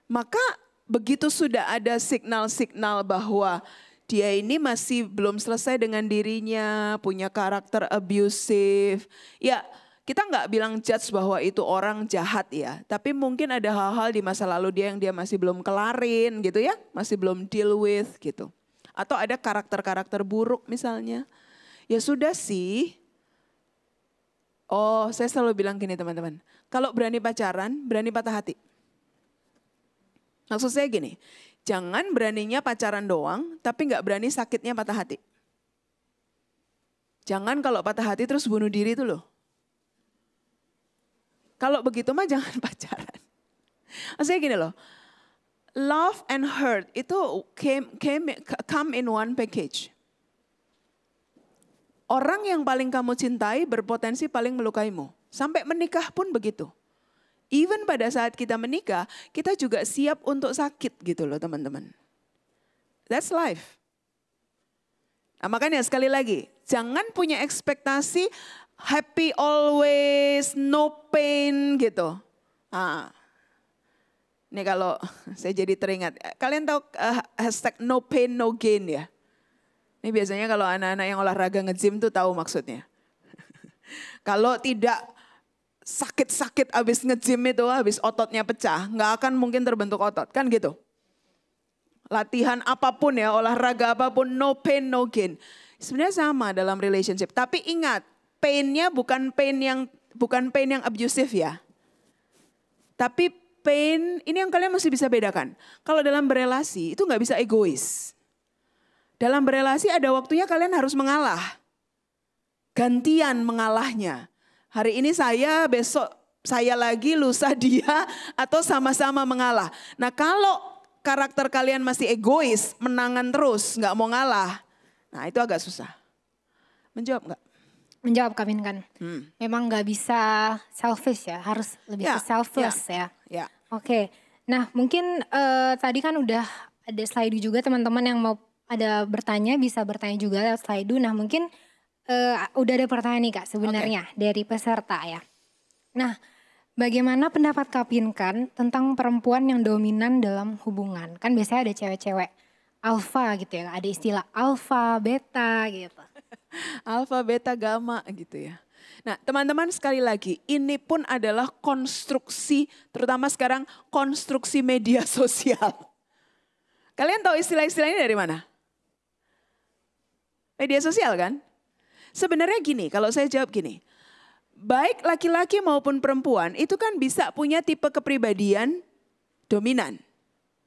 maka begitu sudah ada signal-signal bahwa dia ini masih belum selesai dengan dirinya, punya karakter abusive. Ya kita nggak bilang judge bahwa itu orang jahat ya. Tapi mungkin ada hal-hal di masa lalu dia yang dia masih belum kelarin gitu ya. Masih belum deal with gitu. Atau ada karakter-karakter buruk misalnya. Ya sudah sih. Oh saya selalu bilang gini teman-teman. Kalau berani pacaran, berani patah hati. Maksud saya gini, jangan beraninya pacaran doang, tapi nggak berani sakitnya patah hati. Jangan kalau patah hati terus bunuh diri itu loh. Kalau begitu mah jangan pacaran. Maksudnya gini loh, love and hurt itu come in one package. Orang yang paling kamu cintai berpotensi paling melukaimu. Sampai menikah pun begitu. Even pada saat kita menikah, kita juga siap untuk sakit gitu loh teman-teman. That's life. Nah, makanya sekali lagi, jangan punya ekspektasi happy always, no pain gitu. Ini kalau saya jadi teringat, kalian tahu hashtag no pain no gain ya? Ini biasanya kalau anak-anak yang olahraga nge-gym tuh tahu maksudnya. Kalau tidak sakit-sakit abis nge-gym itu, abis ototnya pecah, nggak akan mungkin terbentuk otot, kan gitu. Latihan apapun ya, olahraga apapun, no pain, no gain. Sebenarnya sama dalam relationship, tapi ingat, pain-nya bukan pain yang abusive ya. Tapi pain, ini yang kalian mesti bisa bedakan. Kalau dalam berelasi, itu nggak bisa egois. Dalam berelasi ada waktunya kalian harus mengalah. Gantian mengalahnya. Hari ini saya, besok saya lagi, lusa dia, atau sama-sama mengalah. Nah kalau karakter kalian masih egois, menangan terus, nggak mau ngalah. Nah itu agak susah. Menjawab nggak? Menjawab Kak Pinkan. Memang nggak bisa selfish ya, harus lebih ke selfless ya. Ya. Oke, nah mungkin tadi kan udah ada slide juga teman-teman yang mau ada bertanya bisa bertanya juga lewat Slido. Nah mungkin udah ada pertanyaan nih Kak sebenarnya dari peserta ya. Nah bagaimana pendapat Kak Pinkan tentang perempuan yang dominan dalam hubungan? Kan biasanya ada cewek-cewek alfa gitu ya, ada istilah alfa, beta gitu. Alfa, beta, gamma gitu ya. Nah teman-teman sekali lagi ini pun adalah konstruksi, terutama sekarang konstruksi media sosial. Kalian tahu istilah-istilah ini dari mana? Media sosial kan? Sebenarnya gini, kalau saya jawab gini. Baik laki-laki maupun perempuan itu kan bisa punya tipe kepribadian dominan.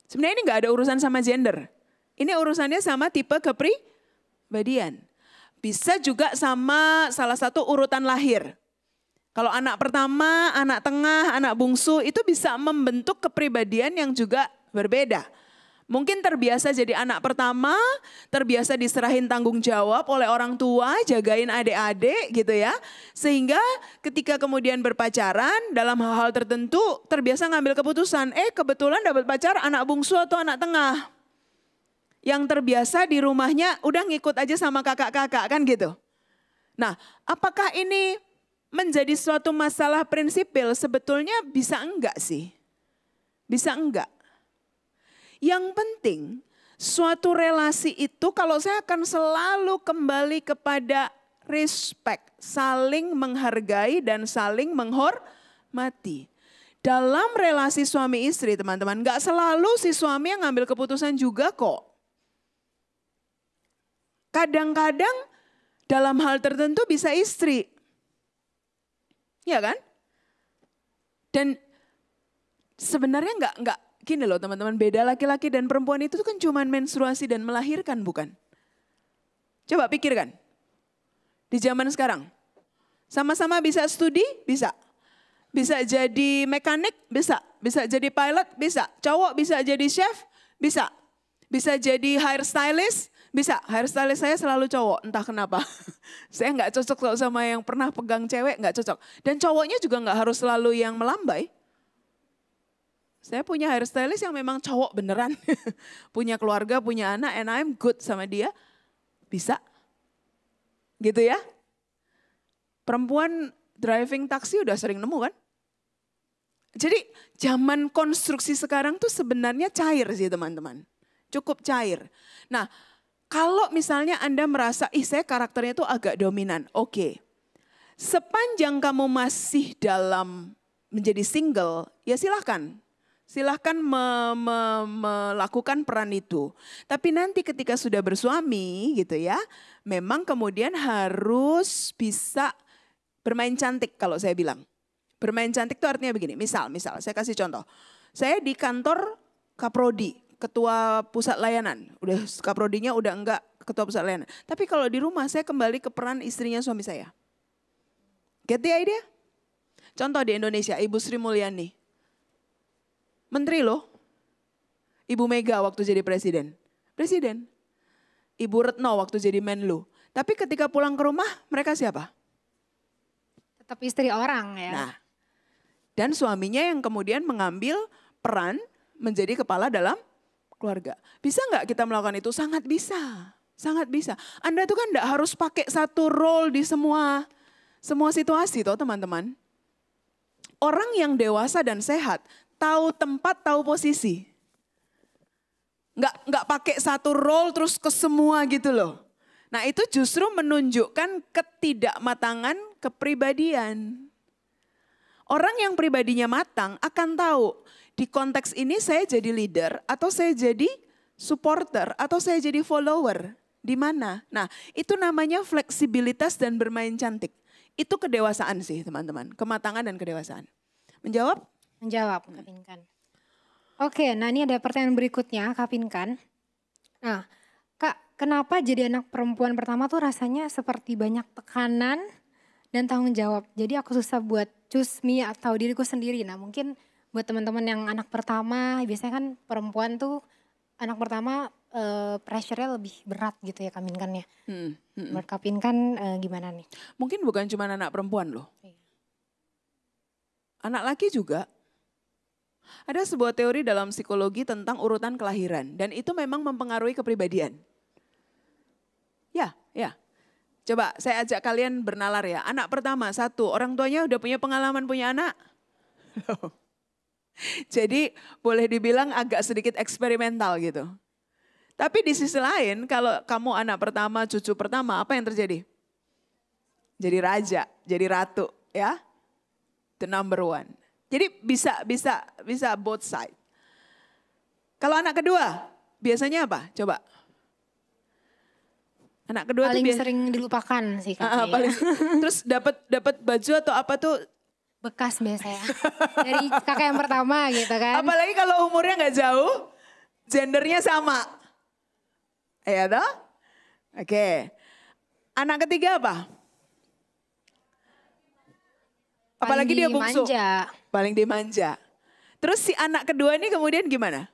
Sebenarnya ini gak ada urusan sama gender. Ini urusannya sama tipe kepribadian. Bisa juga sama salah satu urutan lahir. Kalau anak pertama, anak tengah, anak bungsu itu bisa membentuk kepribadian yang juga berbeda. Mungkin terbiasa jadi anak pertama, terbiasa diserahin tanggung jawab oleh orang tua, jagain adik-adik gitu ya. Sehingga ketika kemudian berpacaran dalam hal-hal tertentu terbiasa ngambil keputusan. Kebetulan dapat pacar anak bungsu atau anak tengah. Yang terbiasa di rumahnya udah ngikut aja sama kakak-kakak kan gitu. Nah apakah ini menjadi suatu masalah prinsipil? Sebetulnya bisa enggak sih? Bisa enggak? Yang penting suatu relasi itu kalau saya akan selalu kembali kepada respect. Saling menghargai dan saling menghormati. Dalam relasi suami istri teman-teman gak selalu si suami yang ngambil keputusan juga kok. Kadang-kadang dalam hal tertentu bisa istri. Ya kan? Dan sebenarnya enggak gini loh teman-teman, beda laki-laki dan perempuan itu kan cuma menstruasi dan melahirkan bukan? Coba pikirkan. Di zaman sekarang. Sama-sama bisa studi? Bisa. Bisa jadi mekanik? Bisa. Bisa jadi pilot? Bisa. Cowok bisa jadi chef? Bisa. Bisa jadi hairstylist? Bisa, hairstylist saya selalu cowok, entah kenapa. Saya nggak cocok sama yang pernah pegang cewek, nggak cocok. Dan cowoknya juga nggak harus selalu yang melambai. Saya punya hairstylist yang memang cowok beneran. Punya keluarga, punya anak, and I'm good sama dia. Bisa. Gitu ya. Perempuan driving taksi udah sering nemu kan. Jadi zaman konstruksi sekarang tuh sebenarnya cair sih teman-teman. Cukup cair. Nah, kalau misalnya Anda merasa, saya karakternya tuh agak dominan. Oke. Sepanjang kamu masih dalam menjadi single, ya silahkan. Silahkan melakukan peran itu. Tapi nanti ketika sudah bersuami gitu ya, memang kemudian harus bisa bermain cantik kalau saya bilang. Bermain cantik itu artinya begini, misal saya kasih contoh. Saya di kantor Kaprodi, ketua pusat layanan. Udah Kaprodinya udah enggak ketua pusat layanan. Tapi kalau di rumah saya kembali ke peran istrinya suami saya. Get the idea? Contoh di Indonesia, Ibu Sri Mulyani. Menteri loh. Ibu Mega waktu jadi presiden. Ibu Retno waktu jadi Menlu. Tapi ketika pulang ke rumah mereka siapa? Tetap istri orang ya. Nah, dan suaminya yang kemudian mengambil peran menjadi kepala dalam keluarga. Bisa nggak kita melakukan itu? Sangat bisa. Sangat bisa. Anda tuh kan nggak harus pakai satu role di semua situasi toh teman-teman. Orang yang dewasa dan sehat tahu tempat, tahu posisi. Nggak pakai satu role terus ke semua gitu loh. Nah itu justru menunjukkan ketidakmatangan kepribadian. Orang yang pribadinya matang akan tahu di konteks ini saya jadi leader atau saya jadi supporter atau saya jadi follower. Di mana? Nah itu namanya fleksibilitas dan bermain cantik. Itu kedewasaan sih teman-teman. Kematangan dan kedewasaan. Menjawab? Menjawab Kak Pinkan. Oke, nah ini ada pertanyaan berikutnya Kak Pinkan. Nah Kak, kenapa jadi anak perempuan pertama tuh rasanya seperti banyak tekanan dan tanggung jawab. Jadi aku susah buat choose me atau diriku sendiri. Nah mungkin buat teman-teman yang anak pertama, biasanya kan perempuan tuh anak pertama pressure-nya lebih berat gitu ya Kak Pinkan ya. Menurut Kak Pinkan gimana nih? Mungkin bukan cuma anak perempuan loh. Iya. Anak laki juga. Ada sebuah teori dalam psikologi tentang urutan kelahiran dan itu memang mempengaruhi kepribadian. Ya, ya. Coba saya ajak kalian bernalar ya. Anak pertama, satu, orang tuanya udah punya pengalaman punya anak. Jadi boleh dibilang agak sedikit eksperimental gitu. Tapi di sisi lain kalau kamu anak pertama, cucu pertama, apa yang terjadi? Jadi raja, jadi ratu ya. The number one. Jadi bisa both side. Kalau anak kedua, biasanya apa? Coba. Anak kedua Paling tuh sering dilupakan sih kakak ya. Terus dapat baju atau apa tuh? Bekas biasanya. Dari kakak yang pertama gitu kan. Apalagi kalau umurnya nggak jauh, gendernya sama. Ya toh? Oke. Anak ketiga apa? Apalagi dia bungsu. Manja. Paling dimanja. Terus si anak kedua ini kemudian gimana?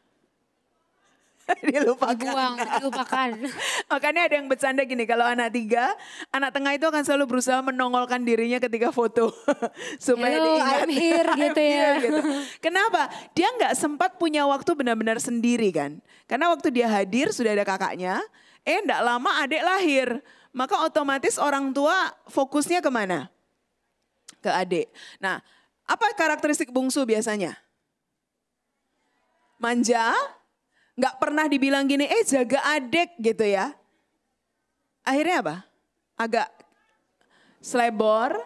Dibuang, dilupakan. Makanya ada yang bercanda gini, kalau anak tiga, anak tengah itu akan selalu berusaha menongolkan dirinya ketika foto. Supaya Hello, diingat. I'm here gitu ya. Gitu. Kenapa? Dia nggak sempat punya waktu benar-benar sendiri kan. Karena waktu dia hadir sudah ada kakaknya, nggak lama adik lahir. Maka otomatis orang tua fokusnya kemana? Ke adik. Nah, apa karakteristik bungsu biasanya? Manja, nggak pernah dibilang gini, jaga adik gitu ya. Akhirnya apa? Agak selebor,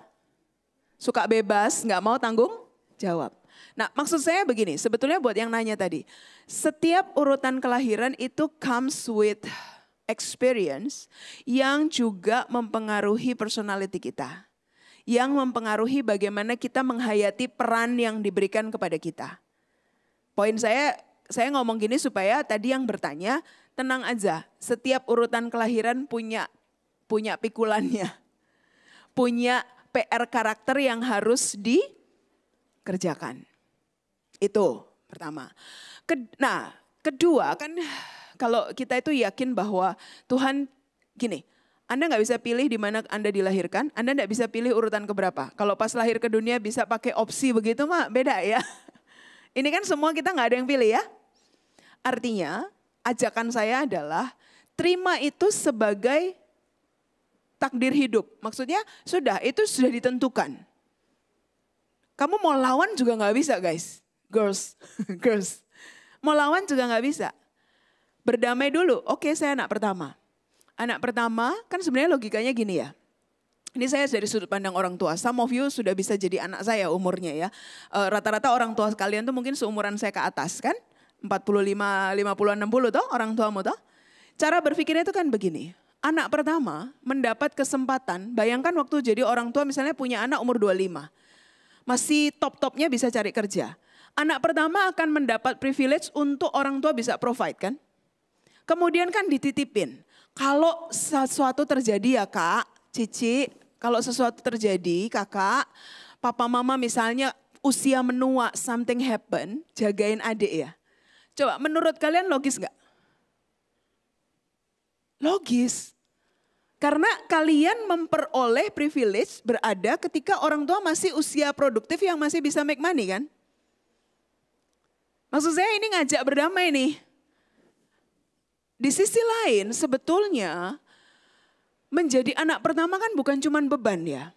suka bebas, nggak mau tanggung jawab. Nah maksud saya begini, sebetulnya buat yang nanya tadi. Setiap urutan kelahiran itu comes with experience yang juga mempengaruhi personality kita. Yang mempengaruhi bagaimana kita menghayati peran yang diberikan kepada kita. Poin saya ngomong gini supaya tadi yang bertanya tenang aja. Setiap urutan kelahiran punya pikulannya. Punya PR karakter yang harus dikerjakan. Itu pertama. Nah kedua kan kalau kita itu yakin bahwa Tuhan gini. Anda nggak bisa pilih di mana Anda dilahirkan. Anda nggak bisa pilih urutan keberapa. Kalau pas lahir ke dunia bisa pakai opsi begitu mah beda ya. Ini kan semua kita nggak ada yang pilih ya. Artinya ajakan saya adalah terima itu sebagai takdir hidup. Maksudnya itu sudah ditentukan. Kamu mau lawan juga nggak bisa guys. Girls. Mau lawan juga nggak bisa. Berdamai dulu, oke saya anak pertama. Anak pertama kan sebenarnya logikanya gini ya. Ini saya dari sudut pandang orang tua. Some of you sudah bisa jadi anak saya umurnya ya. Rata-rata orang tua kalian tuh mungkin seumuran saya ke atas kan. 45, 50, 60 toh orang tuamu toh. Cara berpikirnya itu kan begini. Anak pertama mendapat kesempatan, bayangkan waktu jadi orang tua misalnya punya anak umur 25. Masih top-topnya bisa cari kerja. Anak pertama akan mendapat privilege untuk orang tua bisa provide kan. Kemudian kan dititipin. Kalau sesuatu terjadi ya kak, Cici, kalau sesuatu terjadi kakak, papa mama misalnya usia menua, something happen, jagain adik ya. Coba menurut kalian logis nggak? Logis. Karena kalian memperoleh privilege berada ketika orang tua masih usia produktif yang masih bisa make money kan? Maksud saya ini ngajak berdamai nih. Di sisi lain sebetulnya menjadi anak pertama kan bukan cuma beban ya.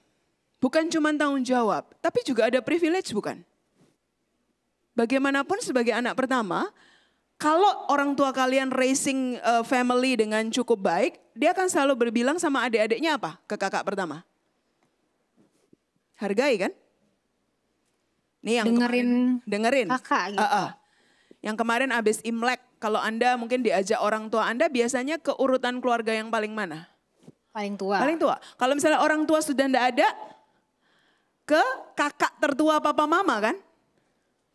Bukan cuma tanggung jawab, tapi juga ada privilege bukan? Bagaimanapun sebagai anak pertama, kalau orang tua kalian raising family dengan cukup baik, dia akan selalu berbilang sama adik-adiknya apa ke kakak pertama? Hargai kan? Nih yang dengerin. Kakak gitu. Yang kemarin abis Imlek, kalau Anda mungkin diajak orang tua Anda biasanya ke urutan keluarga yang paling mana? Paling tua. Paling tua. Kalau misalnya orang tua sudah tidak ada, ke kakak tertua papa mama kan?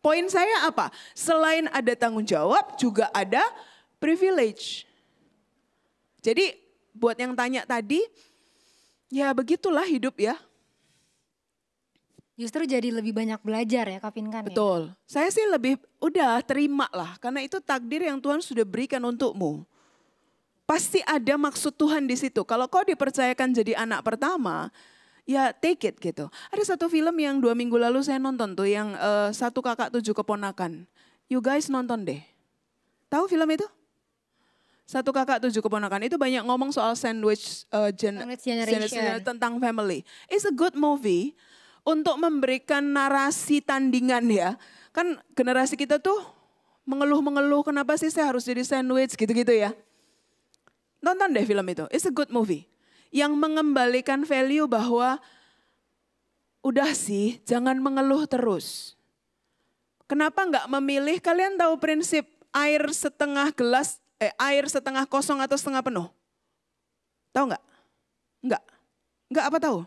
Poin saya apa? Selain ada tanggung jawab, juga ada privilege. Jadi buat yang tanya tadi, ya begitulah hidup ya. Justru jadi lebih banyak belajar ya Kak Pinkan ya. Betul. Saya sih lebih udah terima lah. Karena itu takdir yang Tuhan sudah berikan untukmu. Pasti ada maksud Tuhan di situ. Kalau kau dipercayakan jadi anak pertama, ya take it gitu. Ada satu film yang 2 minggu lalu saya nonton tuh. Yang 1 kakak 7 keponakan. You guys nonton deh. Tahu film itu? Satu kakak 7 keponakan. Itu banyak ngomong soal sandwich Generation. tentang family. It's a good movie untuk memberikan narasi tandingan ya. Kan generasi kita tuh mengeluh-mengeluh kenapa sih saya harus jadi sandwich gitu-gitu ya. Nonton deh film itu. It's a good movie. Yang mengembalikan value bahwa udah sih jangan mengeluh terus. Kenapa nggak memilih, kalian tahu prinsip air setengah kosong atau setengah penuh? Tahu nggak? Nggak. Nggak apa tahu?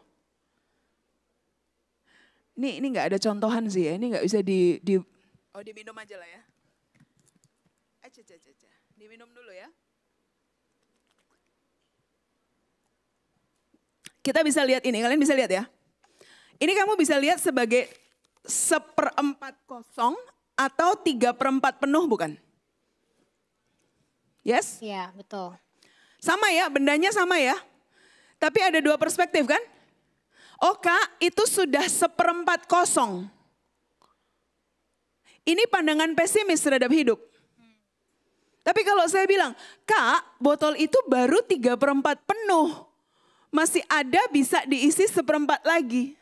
Ini nggak ada contohan sih ya, ini nggak bisa diminum aja lah ya. Aja. Diminum dulu ya. Kita bisa lihat ini, kalian bisa lihat ya. Ini kamu bisa lihat sebagai 1/4 kosong atau 3/4 penuh bukan? Yes? Iya, betul. Sama ya, bendanya sama ya. Tapi ada 2 perspektif kan? Oh Kak, itu sudah 1/4 kosong. Ini pandangan pesimis terhadap hidup. Tapi kalau saya bilang, Kak, botol itu baru 3/4 penuh. Masih ada bisa diisi 1/4 lagi.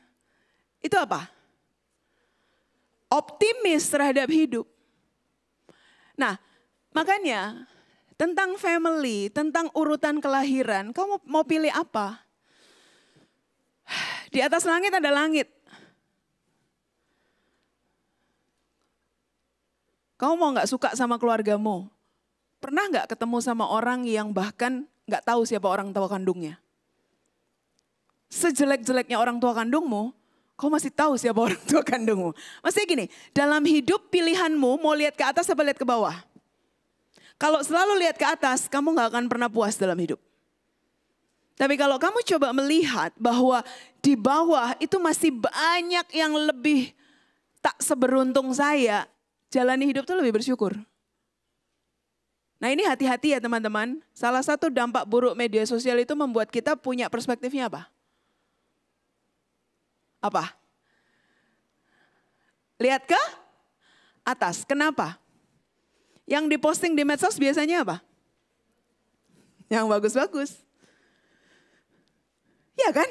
Itu apa? Optimis terhadap hidup. Nah, makanya tentang family, tentang urutan kelahiran, kamu mau pilih apa? Di atas langit ada langit. Kamu mau gak suka sama keluargamu? Pernah gak ketemu sama orang yang bahkan gak tahu siapa orang tua kandungnya? Sejelek-jeleknya orang tua kandungmu, kau masih tahu siapa orang tua kandungmu. Maksudnya gini, dalam hidup pilihanmu mau lihat ke atas apa lihat ke bawah? Kalau selalu lihat ke atas, kamu gak akan pernah puas dalam hidup. Tapi kalau kamu coba melihat bahwa di bawah itu masih banyak yang lebih tak seberuntung saya, jalani hidup tuh lebih bersyukur. Nah ini hati-hati ya teman-teman. Salah satu dampak buruk media sosial itu membuat kita punya perspektifnya apa? Apa? Lihat ke atas. Kenapa? Yang diposting di medsos biasanya apa? Yang bagus-bagus. Ya kan?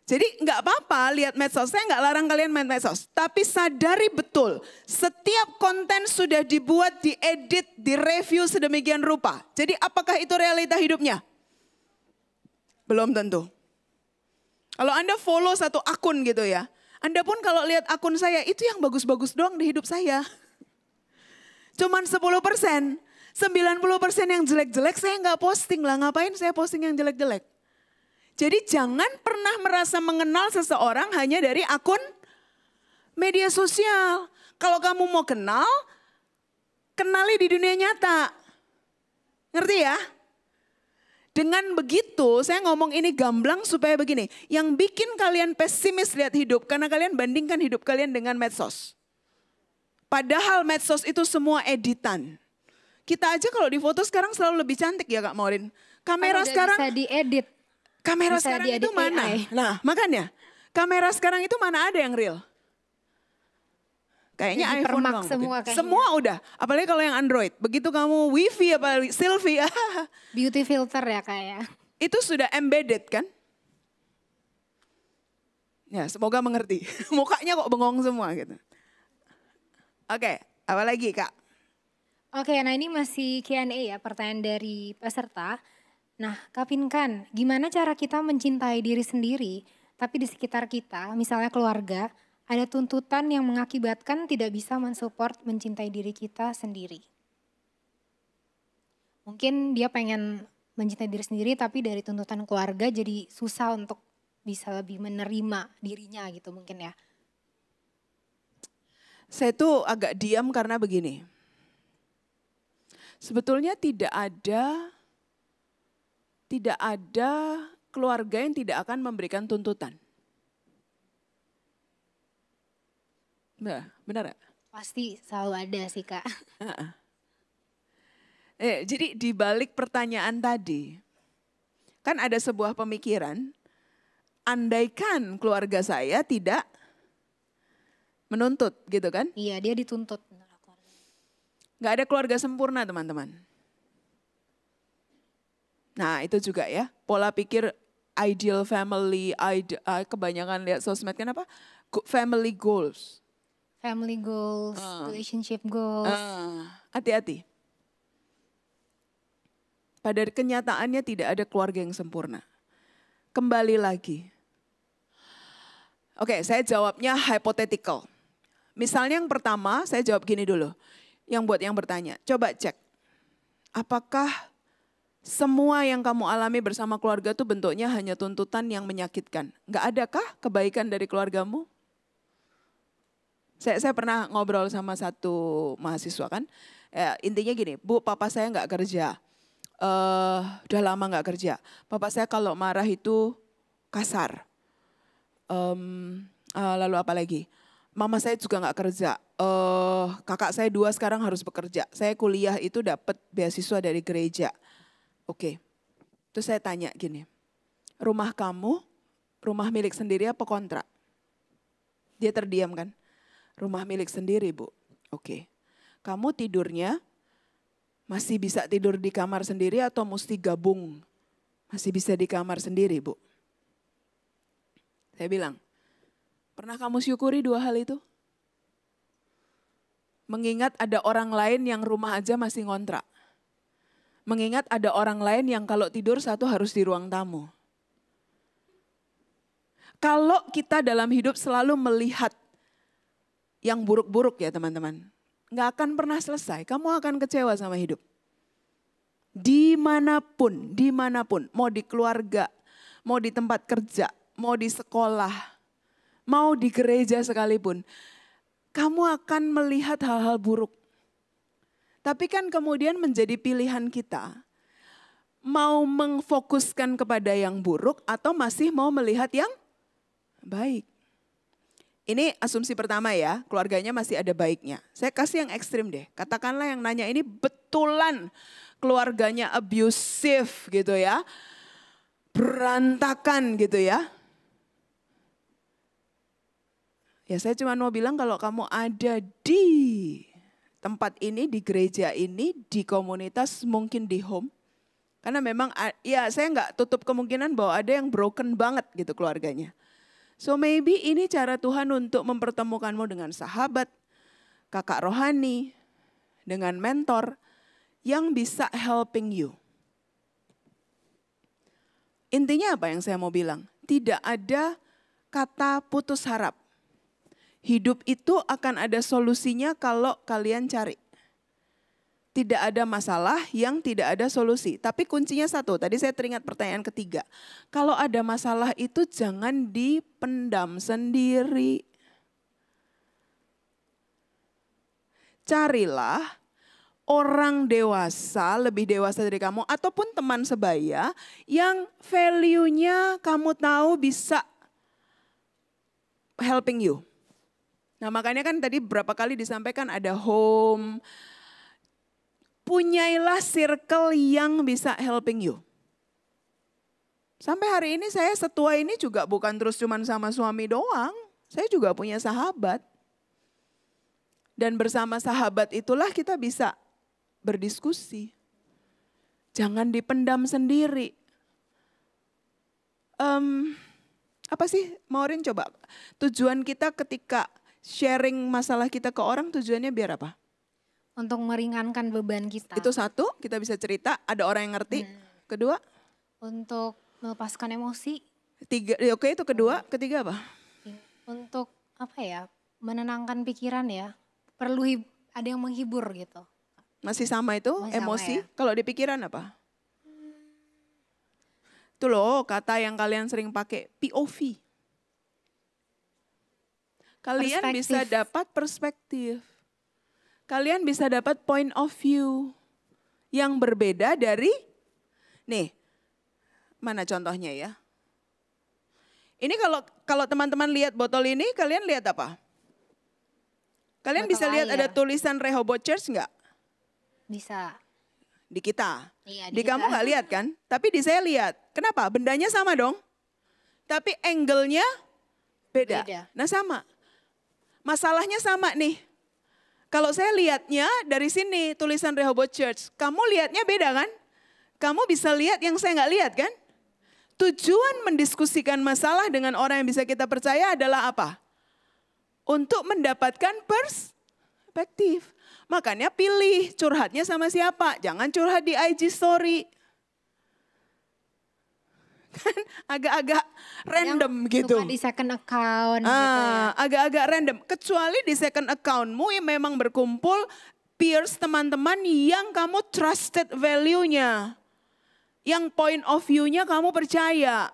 Jadi nggak apa-apa lihat medsos. Saya nggak larang kalian main medsos. Tapi sadari betul, setiap konten sudah dibuat, diedit, direview sedemikian rupa. Jadi apakah itu realita hidupnya? Belum tentu. Kalau Anda follow satu akun gitu ya, Anda pun kalau lihat akun saya, itu yang bagus-bagus doang di hidup saya. Cuman 10%, 90% yang jelek-jelek saya nggak posting lah. Ngapain saya posting yang jelek-jelek? Jadi jangan pernah merasa mengenal seseorang hanya dari akun media sosial. Kalau kamu mau kenal, kenali di dunia nyata. Ngerti ya? Dengan begitu, saya ngomong ini gamblang supaya begini. Yang bikin kalian pesimis lihat hidup, karena kalian bandingkan hidup kalian dengan medsos. Padahal medsos itu semua editan. Kita aja kalau di foto sekarang selalu lebih cantik ya Kak Maureen. Kamera sekarang bisa diedit. Kamera Bisa sekarang diedit itu mana? AI. Nah makanya, kamera sekarang itu mana ada yang real? Kayaknya Jadi iPhone permak doang. semua kayaknya. Semua udah, apalagi kalau yang Android. Begitu kamu wifi apa selfie, Beauty filter ya kayak. itu sudah embedded kan? Ya semoga mengerti. Mukanya kok bengong semua gitu. Oke, apa lagi Kak? Oke, nah ini masih Q&A ya, pertanyaan dari peserta. Nah, Kak Pinkan, gimana cara kita mencintai diri sendiri, tapi di sekitar kita, misalnya keluarga, ada tuntutan yang mengakibatkan tidak bisa mensupport mencintai diri kita sendiri. Mungkin dia pengen mencintai diri sendiri, tapi dari tuntutan keluarga jadi susah untuk bisa lebih menerima dirinya gitu mungkin ya. Saya tuh agak diam karena begini. Sebetulnya tidak ada keluarga yang tidak akan memberikan tuntutan. Benar gak? Pasti selalu ada sih Kak. Jadi di balik pertanyaan tadi, kan ada sebuah pemikiran, andaikan keluarga saya tidak menuntut gitu kan? Iya, dia dituntut. Gak ada keluarga sempurna teman-teman. Nah itu juga ya, pola pikir ideal family, kebanyakan lihat sosmed kan apa? Family goals. Family goals, relationship goals. Hati-hati. Pada kenyataannya tidak ada keluarga yang sempurna. Kembali lagi. Oke, saya jawabnya hypothetical. Misalnya yang pertama, saya jawab gini dulu. Yang buat yang bertanya, coba cek. Apakah semua yang kamu alami bersama keluarga itu bentuknya hanya tuntutan yang menyakitkan? Nggak adakah kebaikan dari keluargamu? Saya pernah ngobrol sama satu mahasiswa kan. Intinya gini, Bu, papa saya nggak kerja. Udah lama nggak kerja. Papa saya kalau marah itu kasar. Lalu apa lagi? Mama saya juga nggak kerja. Kakak saya 2 sekarang harus bekerja. Saya kuliah itu dapat beasiswa dari gereja. Oke. Terus saya tanya gini. Rumah kamu, rumah milik sendiri apa kontrak? Dia terdiam kan? Rumah milik sendiri, Bu. Oke. Kamu tidurnya masih bisa tidur di kamar sendiri atau mesti gabung? Masih bisa di kamar sendiri, Bu. Saya bilang, pernah kamu syukuri 2 hal itu? Mengingat ada orang lain yang rumah aja masih ngontrak. Mengingat ada orang lain yang kalau tidur satu harus di ruang tamu. Kalau kita dalam hidup selalu melihat yang buruk-buruk ya teman-teman, nggak akan pernah selesai. Kamu akan kecewa sama hidup. Dimanapun, mau di keluarga, mau di tempat kerja, mau di sekolah, mau di gereja sekalipun, kamu akan melihat hal-hal buruk. Tapi kan kemudian menjadi pilihan kita, mau mengfokuskan kepada yang buruk atau masih mau melihat yang baik. Ini asumsi pertama ya, keluarganya masih ada baiknya. Saya kasih yang ekstrim deh, katakanlah yang nanya ini betulan keluarganya abusive gitu ya, berantakan gitu ya. Ya saya cuma mau bilang kalau kamu ada di tempat ini, di gereja ini, di komunitas, mungkin di home. Karena memang ya saya nggak tutup kemungkinan bahwa ada yang broken banget gitu keluarganya. So maybe ini cara Tuhan untuk mempertemukanmu dengan sahabat, kakak rohani, dengan mentor yang bisa helping you. Intinya apa yang saya mau bilang? Tidak ada kata putus harap. Hidup itu akan ada solusinya kalau kalian cari. Tidak ada masalah yang tidak ada solusi. Tapi kuncinya satu, tadi saya teringat pertanyaan ketiga. Kalau ada masalah itu jangan dipendam sendiri. Carilah orang dewasa, lebih dewasa dari kamu, ataupun teman sebaya yang value-nya kamu tahu bisa helping you. Nah makanya kan tadi berapa kali disampaikan ada home. Punyailah circle yang bisa helping you. Sampai hari ini saya setua ini juga bukan terus cuman sama suami doang. Saya juga punya sahabat. Dan bersama sahabat itulah kita bisa berdiskusi. Jangan dipendam sendiri. Apa sih Maureen coba? Tujuan kita ketika sharing masalah kita ke orang tujuannya biar apa? Untuk meringankan beban kita. Itu satu, kita bisa cerita, ada orang yang ngerti. Kedua? Untuk melepaskan emosi. Tiga, oke itu kedua. Ketiga apa? Untuk apa ya, menenangkan pikiran ya. Perlu ada yang menghibur gitu. Masih sama itu, masih emosi. Sama ya? Kalau di pikiran apa? Itu loh kata yang kalian sering pakai, POV. Kalian bisa dapat perspektif. Kalian bisa dapat point of view yang berbeda dari, nih, mana contohnya ya? Ini kalau teman-teman lihat botol ini, kalian lihat apa? Kalian botol bisa lihat air. ada tulisan Rehoboth Church nggak? Bisa. Di kita. Iya, di kamu nggak lihat kan? Tapi di saya lihat. Kenapa? Bendanya sama dong. Tapi angle-nya beda. Nah sama. Masalahnya sama nih. Kalau saya lihatnya dari sini tulisan Rehoboth Church. Kamu lihatnya beda kan? Kamu bisa lihat yang saya nggak lihat kan? Tujuan mendiskusikan masalah dengan orang yang bisa kita percaya adalah apa? Untuk mendapatkan perspektif. Makanya pilih curhatnya sama siapa. Jangan curhat di IG story. Kan agak-agak random yang gitu. Suka di second account gitu ya. Agak-agak random. Kecuali di second accountmu yang memang berkumpul peers teman-teman yang kamu trusted value-nya. Yang point of view-nya kamu percaya.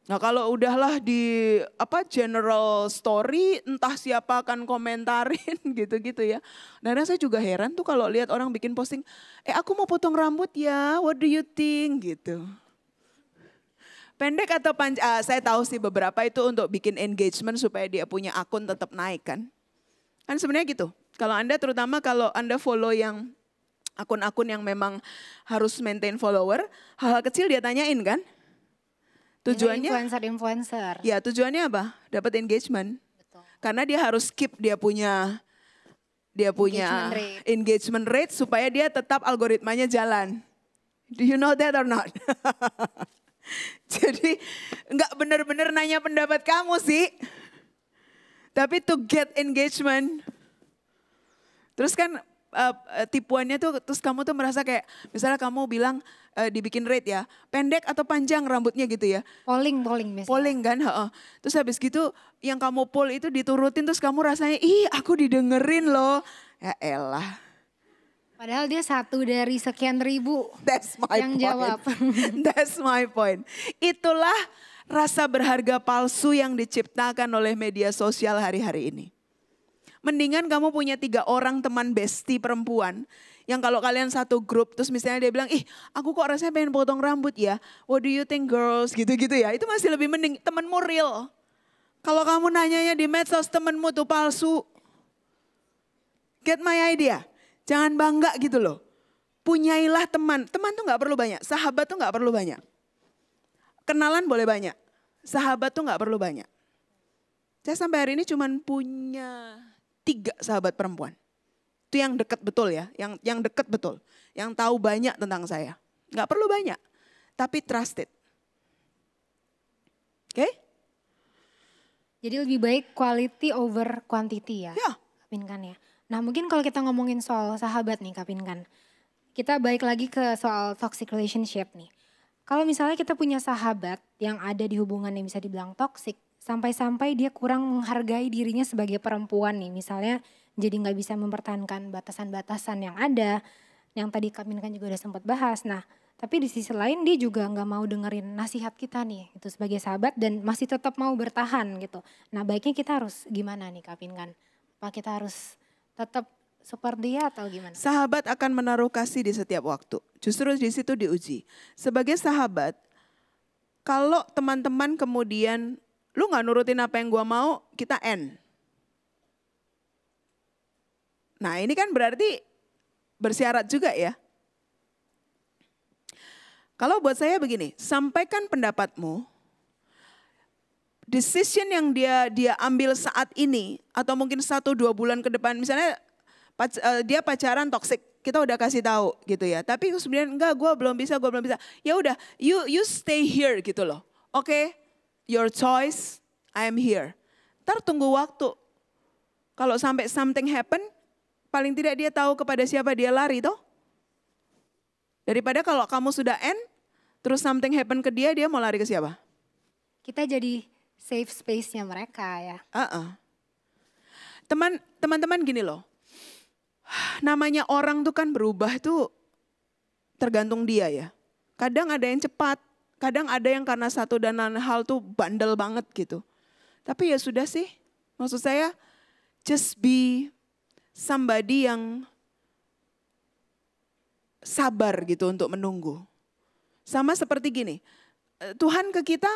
Nah kalau udahlah di general story entah siapa akan komentarin gitu-gitu ya. Dan saya juga heran tuh kalau lihat orang bikin posting, aku mau potong rambut ya, what do you think gitu. Pendek atau panjang, saya tahu sih beberapa itu untuk bikin engagement supaya dia punya akun tetap naik kan. Kan sebenarnya gitu. Kalau Anda terutama kalau Anda follow yang akun-akun yang memang harus maintain follower, hal-hal kecil dia tanyain kan? Tujuannya Influencer. Ya, tujuannya apa? Dapat engagement. Betul. Karena dia harus keep dia punya engagement rate supaya dia tetap algoritmanya jalan. Do you know that or not? Jadi nggak benar-benar nanya pendapat kamu sih. Tapi to get engagement. Terus kan tipuannya tuh terus kamu tuh merasa kayak misalnya kamu bilang dibikin rate ya, pendek atau panjang rambutnya gitu ya. Polling misalnya. Polling kan, terus habis gitu yang kamu poll itu diturutin terus kamu rasanya aku didengerin loh. Ya elah. Padahal dia satu dari sekian ribu That's my yang point. jawab. That's my point. Itulah rasa berharga palsu yang diciptakan oleh media sosial hari-hari ini. Mendingan kamu punya 3 orang teman bestie perempuan. Yang kalau kalian satu grup terus misalnya dia bilang, aku kok rasanya pengen potong rambut ya. What do you think girls? Gitu-gitu ya. Itu masih lebih mending temenmu real. Kalau kamu nanyanya di medsos temenmu tuh palsu. Get my idea? Jangan bangga gitu loh. Punyailah teman. Teman tuh gak perlu banyak. Sahabat tuh gak perlu banyak. Kenalan boleh banyak. Sahabat tuh gak perlu banyak. Saya sampai hari ini cuman punya 3 sahabat perempuan. Itu yang dekat betul ya, yang dekat betul. Yang tahu banyak tentang saya. Nggak perlu banyak, tapi trusted. Oke? Jadi lebih baik quality over quantity ya, Ya. Kapinkan ya. Nah mungkin kalau kita ngomongin soal sahabat nih Kapinkan. Kita balik lagi ke soal toxic relationship nih. Kalau misalnya kita punya sahabat yang ada di hubungan yang bisa dibilang toxic, sampai-sampai dia kurang menghargai dirinya sebagai perempuan nih. Misalnya jadi gak bisa mempertahankan batasan-batasan yang ada. Yang tadi Kapinkan juga udah sempat bahas. Nah tapi di sisi lain dia juga gak mau dengerin nasihat kita nih. Itu sebagai sahabat dan masih tetap mau bertahan gitu. Nah baiknya kita harus gimana nih Kapinkan? Apa kita harus tetap support dia atau gimana? Sahabat akan menaruh kasih di setiap waktu. Justru di situ diuji. Sebagai sahabat, kalau teman-teman kemudian lu gak nurutin apa yang gua mau, kita end. Nah ini kan berarti bersyarat juga ya. Kalau buat saya begini, sampaikan pendapatmu, decision yang dia ambil saat ini, atau mungkin 1-2 bulan ke depan, misalnya dia pacaran toksik, kita udah kasih tahu gitu ya. Tapi sebenarnya enggak, gue belum bisa. Ya udah, you stay here gitu loh. Oke, your choice, I am here. Ntar tunggu waktu. Kalau sampai something happen, paling tidak dia tahu kepada siapa dia lari toh. Daripada kalau kamu sudah end, terus something happen ke dia mau lari ke siapa? Kita jadi safe space-nya mereka ya. Teman-teman gini loh. Namanya orang tuh kan berubah tuh tergantung dia ya. Kadang ada yang cepat, kadang ada yang karena satu dan lain hal tuh bandel banget gitu. Tapi ya sudah sih, maksud saya just be somebody yang sabar gitu untuk menunggu. Sama seperti gini, Tuhan ke kita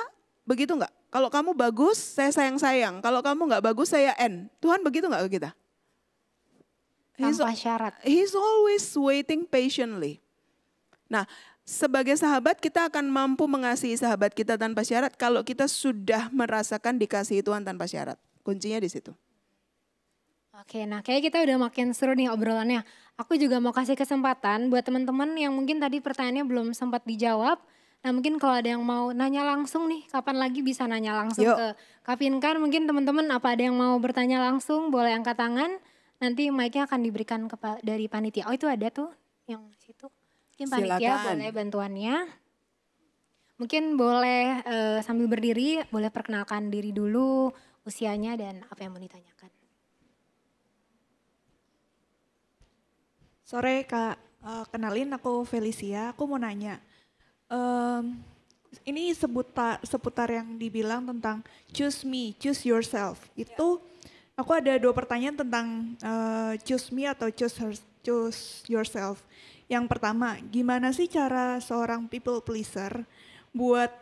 begitu nggak? Kalau kamu bagus, saya sayang-sayang. Kalau kamu nggak bagus, saya end. Tuhan begitu nggak ke kita? Tanpa syarat. He's always waiting patiently. Nah, sebagai sahabat kita akan mampu mengasihi sahabat kita tanpa syarat kalau kita sudah merasakan dikasihi Tuhan tanpa syarat. Kuncinya di situ. Oke, nah kayak kita udah makin seru nih obrolannya. Aku juga mau kasih kesempatan buat teman-teman yang mungkin tadi pertanyaannya belum sempat dijawab. Nah mungkin kalau ada yang mau nanya langsung nih, kapan lagi bisa nanya langsung Yuk. ke Kak Pinkan. Mungkin teman-teman apa ada yang mau bertanya langsung, boleh angkat tangan. Nanti mic-nya akan diberikan dari panitia. Oh itu ada tuh yang situ. Mungkin panitia Silakan. boleh bantuannya. Mungkin boleh sambil berdiri, boleh perkenalkan diri dulu, usianya dan apa yang mau ditanyakan. Sore Kak, kenalin aku Felicia, aku mau nanya. Ini seputar yang dibilang tentang choose me, choose yourself. Itu aku ada 2 pertanyaan tentang choose me atau choose yourself. Yang pertama, gimana sih cara seorang people pleaser buat,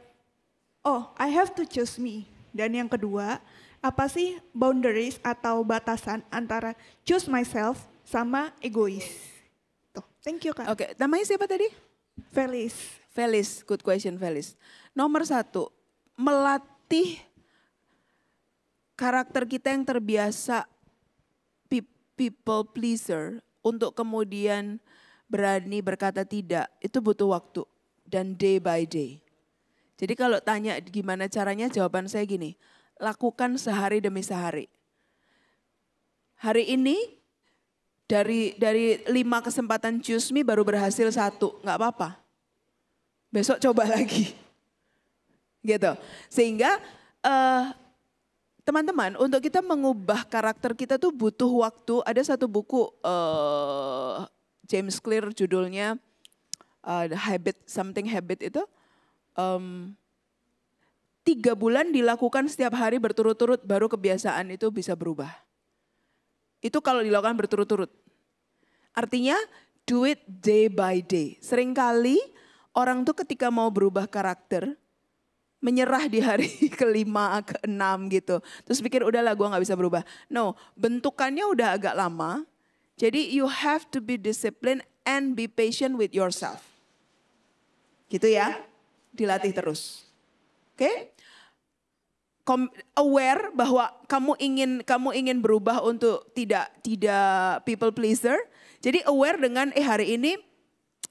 oh I have to choose me. Dan yang kedua, apa sih boundaries atau batasan antara choose myself sama egois? Tuh, thank you Kak. Oke, namanya siapa tadi? Felis. Felis, good question Felis. Nomor 1, melatih karakter kita yang terbiasa people pleaser untuk kemudian berani berkata tidak, itu butuh waktu dan day by day. Jadi kalau tanya gimana caranya, jawaban saya gini, lakukan sehari demi sehari. Hari ini dari 5 kesempatan choose me baru berhasil 1, nggak apa-apa. Besok coba lagi. Gitu. Sehingga teman-teman, untuk kita mengubah karakter kita tuh butuh waktu. Ada satu buku James Clear judulnya Something Habit itu. 3 bulan dilakukan setiap hari berturut-turut baru kebiasaan itu bisa berubah. Itu kalau dilakukan berturut-turut. Artinya do it day by day. Seringkali orang tuh ketika mau berubah karakter, menyerah di hari ke-5, ke-6 gitu. Terus pikir udahlah gue gak bisa berubah. No, bentukannya udah agak lama. Jadi you have to be disciplined and be patient with yourself. Gitu ya, dilatih terus. Oke? Aware bahwa kamu ingin berubah untuk tidak people pleaser. Jadi aware dengan hari ini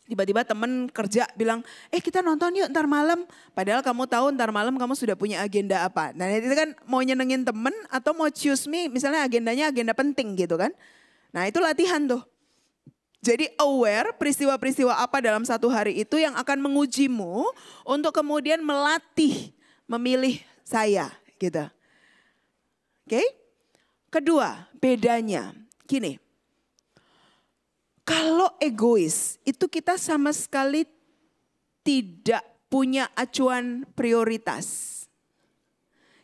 tiba-tiba temen kerja bilang, kita nonton yuk ntar malam. Padahal kamu tahu ntar malam kamu sudah punya agenda apa. Nah itu kan mau nyenengin temen atau mau choose me, misalnya agendanya agenda penting gitu kan. Nah itu latihan tuh. Jadi aware peristiwa-peristiwa apa dalam satu hari itu yang akan mengujimu untuk kemudian melatih, memilih saya gitu. Oke? Kedua, bedanya gini. Kalau egois, itu kita sama sekali tidak punya acuan prioritas.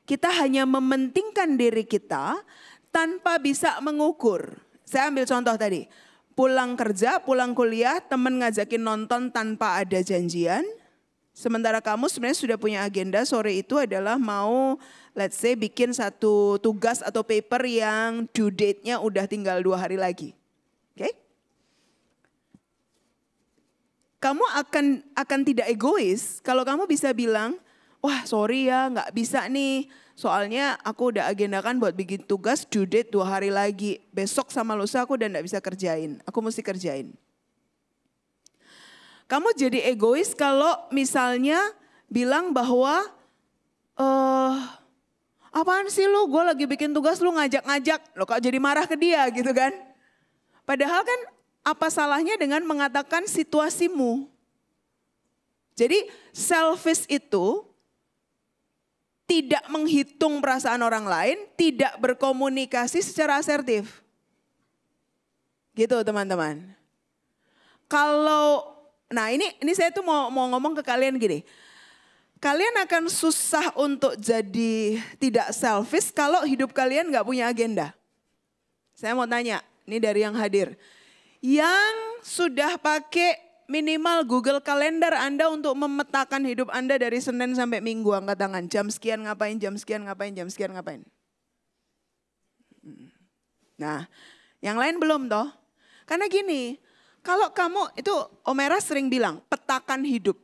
Kita hanya mementingkan diri kita tanpa bisa mengukur. Saya ambil contoh tadi, pulang kerja, pulang kuliah, temen ngajakin nonton tanpa ada janjian. Sementara kamu sebenarnya sudah punya agenda, sore itu adalah mau let's say bikin satu tugas atau paper yang due date-nya udah tinggal 2 hari lagi. Oke? Kamu akan tidak egois kalau kamu bisa bilang, wah sorry ya nggak bisa nih. Soalnya aku udah agendakan buat bikin tugas due date 2 hari lagi. Besok sama lusa aku udah nggak bisa kerjain. Aku mesti kerjain. Kamu jadi egois kalau misalnya bilang bahwa, apaan sih lu, gue lagi bikin tugas lu ngajak-ngajak. Lo kok jadi marah ke dia gitu kan. Padahal kan apa salahnya dengan mengatakan situasimu. Jadi selfish itu tidak menghitung perasaan orang lain, tidak berkomunikasi secara asertif. Gitu teman-teman. Kalau, nah ini saya tuh mau ngomong ke kalian gini. Kalian akan susah untuk jadi tidak selfish kalau hidup kalian gak punya agenda. Saya mau tanya, ini dari yang hadir. Yang sudah pakai minimal Google Calendar Anda untuk memetakan hidup Anda dari Senin sampai Minggu, angkat tangan. Jam sekian ngapain, jam sekian ngapain, jam sekian ngapain. Nah, yang lain belum toh. Karena gini, kalau kamu, itu Omera sering bilang, petakan hidup.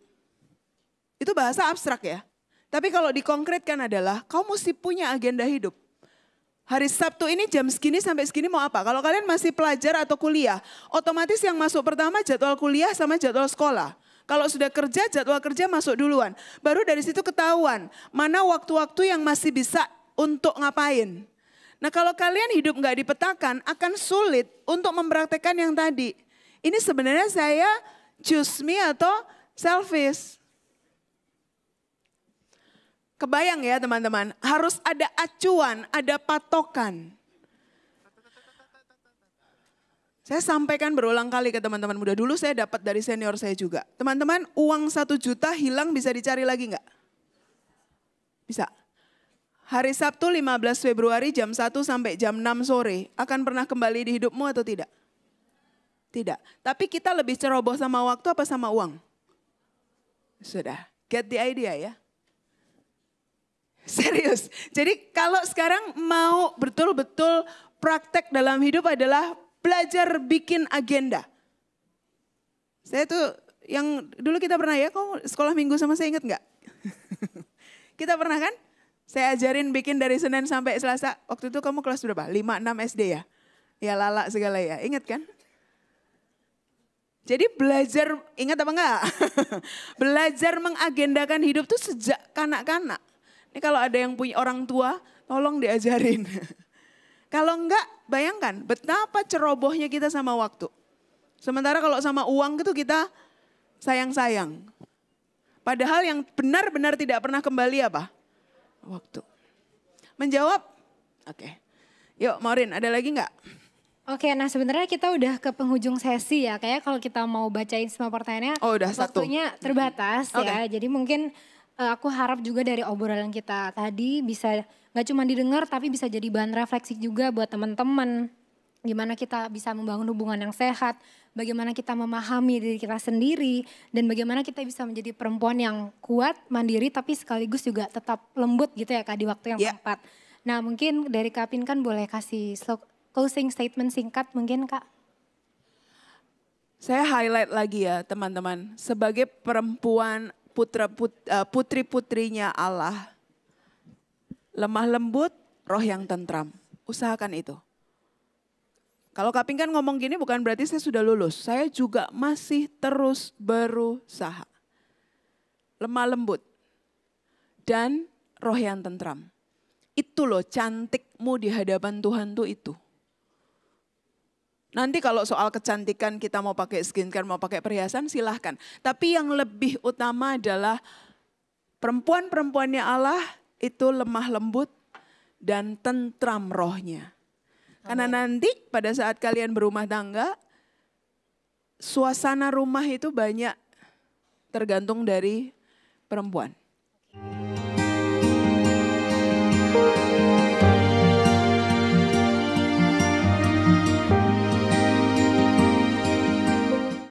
Itu bahasa abstrak ya. Tapi kalau dikonkretkan adalah, kamu mesti punya agenda hidup. hari Sabtu ini jam segini sampai segini mau apa? Kalau kalian masih pelajar atau kuliah, otomatis yang masuk pertama jadwal kuliah sama jadwal sekolah. Kalau sudah kerja, jadwal kerja masuk duluan. Baru dari situ ketahuan mana waktu-waktu yang masih bisa untuk ngapain. Nah kalau kalian hidup nggak dipetakan, akan sulit untuk mempraktekkan yang tadi. Ini sebenarnya saya choose me atau selfish. Kebayang ya teman-teman, harus ada acuan, ada patokan. Saya sampaikan berulang kali ke teman-teman muda, dulu saya dapat dari senior saya juga. Teman-teman, uang 1 juta hilang bisa dicari lagi nggak? Bisa. Hari Sabtu 15 Februari jam 1 sampai jam 6 sore, akan pernah kembali di hidupmu atau tidak? Tidak. Tapi kita lebih ceroboh sama waktu apa sama uang? Sudah, get the idea ya. Serius. Jadi kalau sekarang mau betul-betul praktek dalam hidup adalah belajar bikin agenda. Saya tuh yang dulu kita pernah ya, kamu sekolah minggu sama saya ingat nggak? Kita pernah kan? Saya ajarin bikin dari Senin sampai Selasa. Waktu itu kamu kelas berapa? 5-6 SD ya? Ya lala segala ya, ingat kan? Jadi belajar, ingat apa enggak? Belajar mengagendakan hidup tuh sejak kanak-kanak. Ini kalau ada yang punya orang tua, tolong diajarin. Kalau enggak, bayangkan betapa cerobohnya kita sama waktu. Sementara kalau sama uang itu kita sayang-sayang. Padahal yang benar-benar tidak pernah kembali apa? Waktu. Menjawab? Oke. Yuk Maureen, ada lagi enggak? Oke, nah sebenarnya kita udah ke penghujung sesi ya. Kayak kalau kita mau bacain semua pertanyaannya, Oh, udah waktunya terbatas ya. Oke. Jadi mungkin aku harap juga dari obrolan kita tadi bisa gak cuma didengar tapi bisa jadi bahan refleksi juga buat teman-teman. Gimana kita bisa membangun hubungan yang sehat, bagaimana kita memahami diri kita sendiri, dan bagaimana kita bisa menjadi perempuan yang kuat, mandiri tapi sekaligus juga tetap lembut gitu ya Kak di waktu yang tepat. Nah mungkin dari Kak Pin kan boleh kasih closing statement singkat mungkin Kak. Saya highlight lagi ya teman-teman, sebagai perempuan putri-putrinya Allah, lemah lembut, roh yang tentram. Usahakan itu. Kalau Kak Pin kan ngomong gini bukan berarti saya sudah lulus. Saya juga masih terus berusaha. Lemah lembut dan roh yang tentram. Itu loh cantikmu di hadapan Tuhan tuh itu. Nanti kalau soal kecantikan kita mau pakai skincare, mau pakai perhiasan silahkan. Tapi yang lebih utama adalah perempuan-perempuannya Allah itu lemah lembut dan tentram rohnya. Karena nanti pada saat kalian berumah tangga, suasana rumah itu banyak tergantung dari perempuan.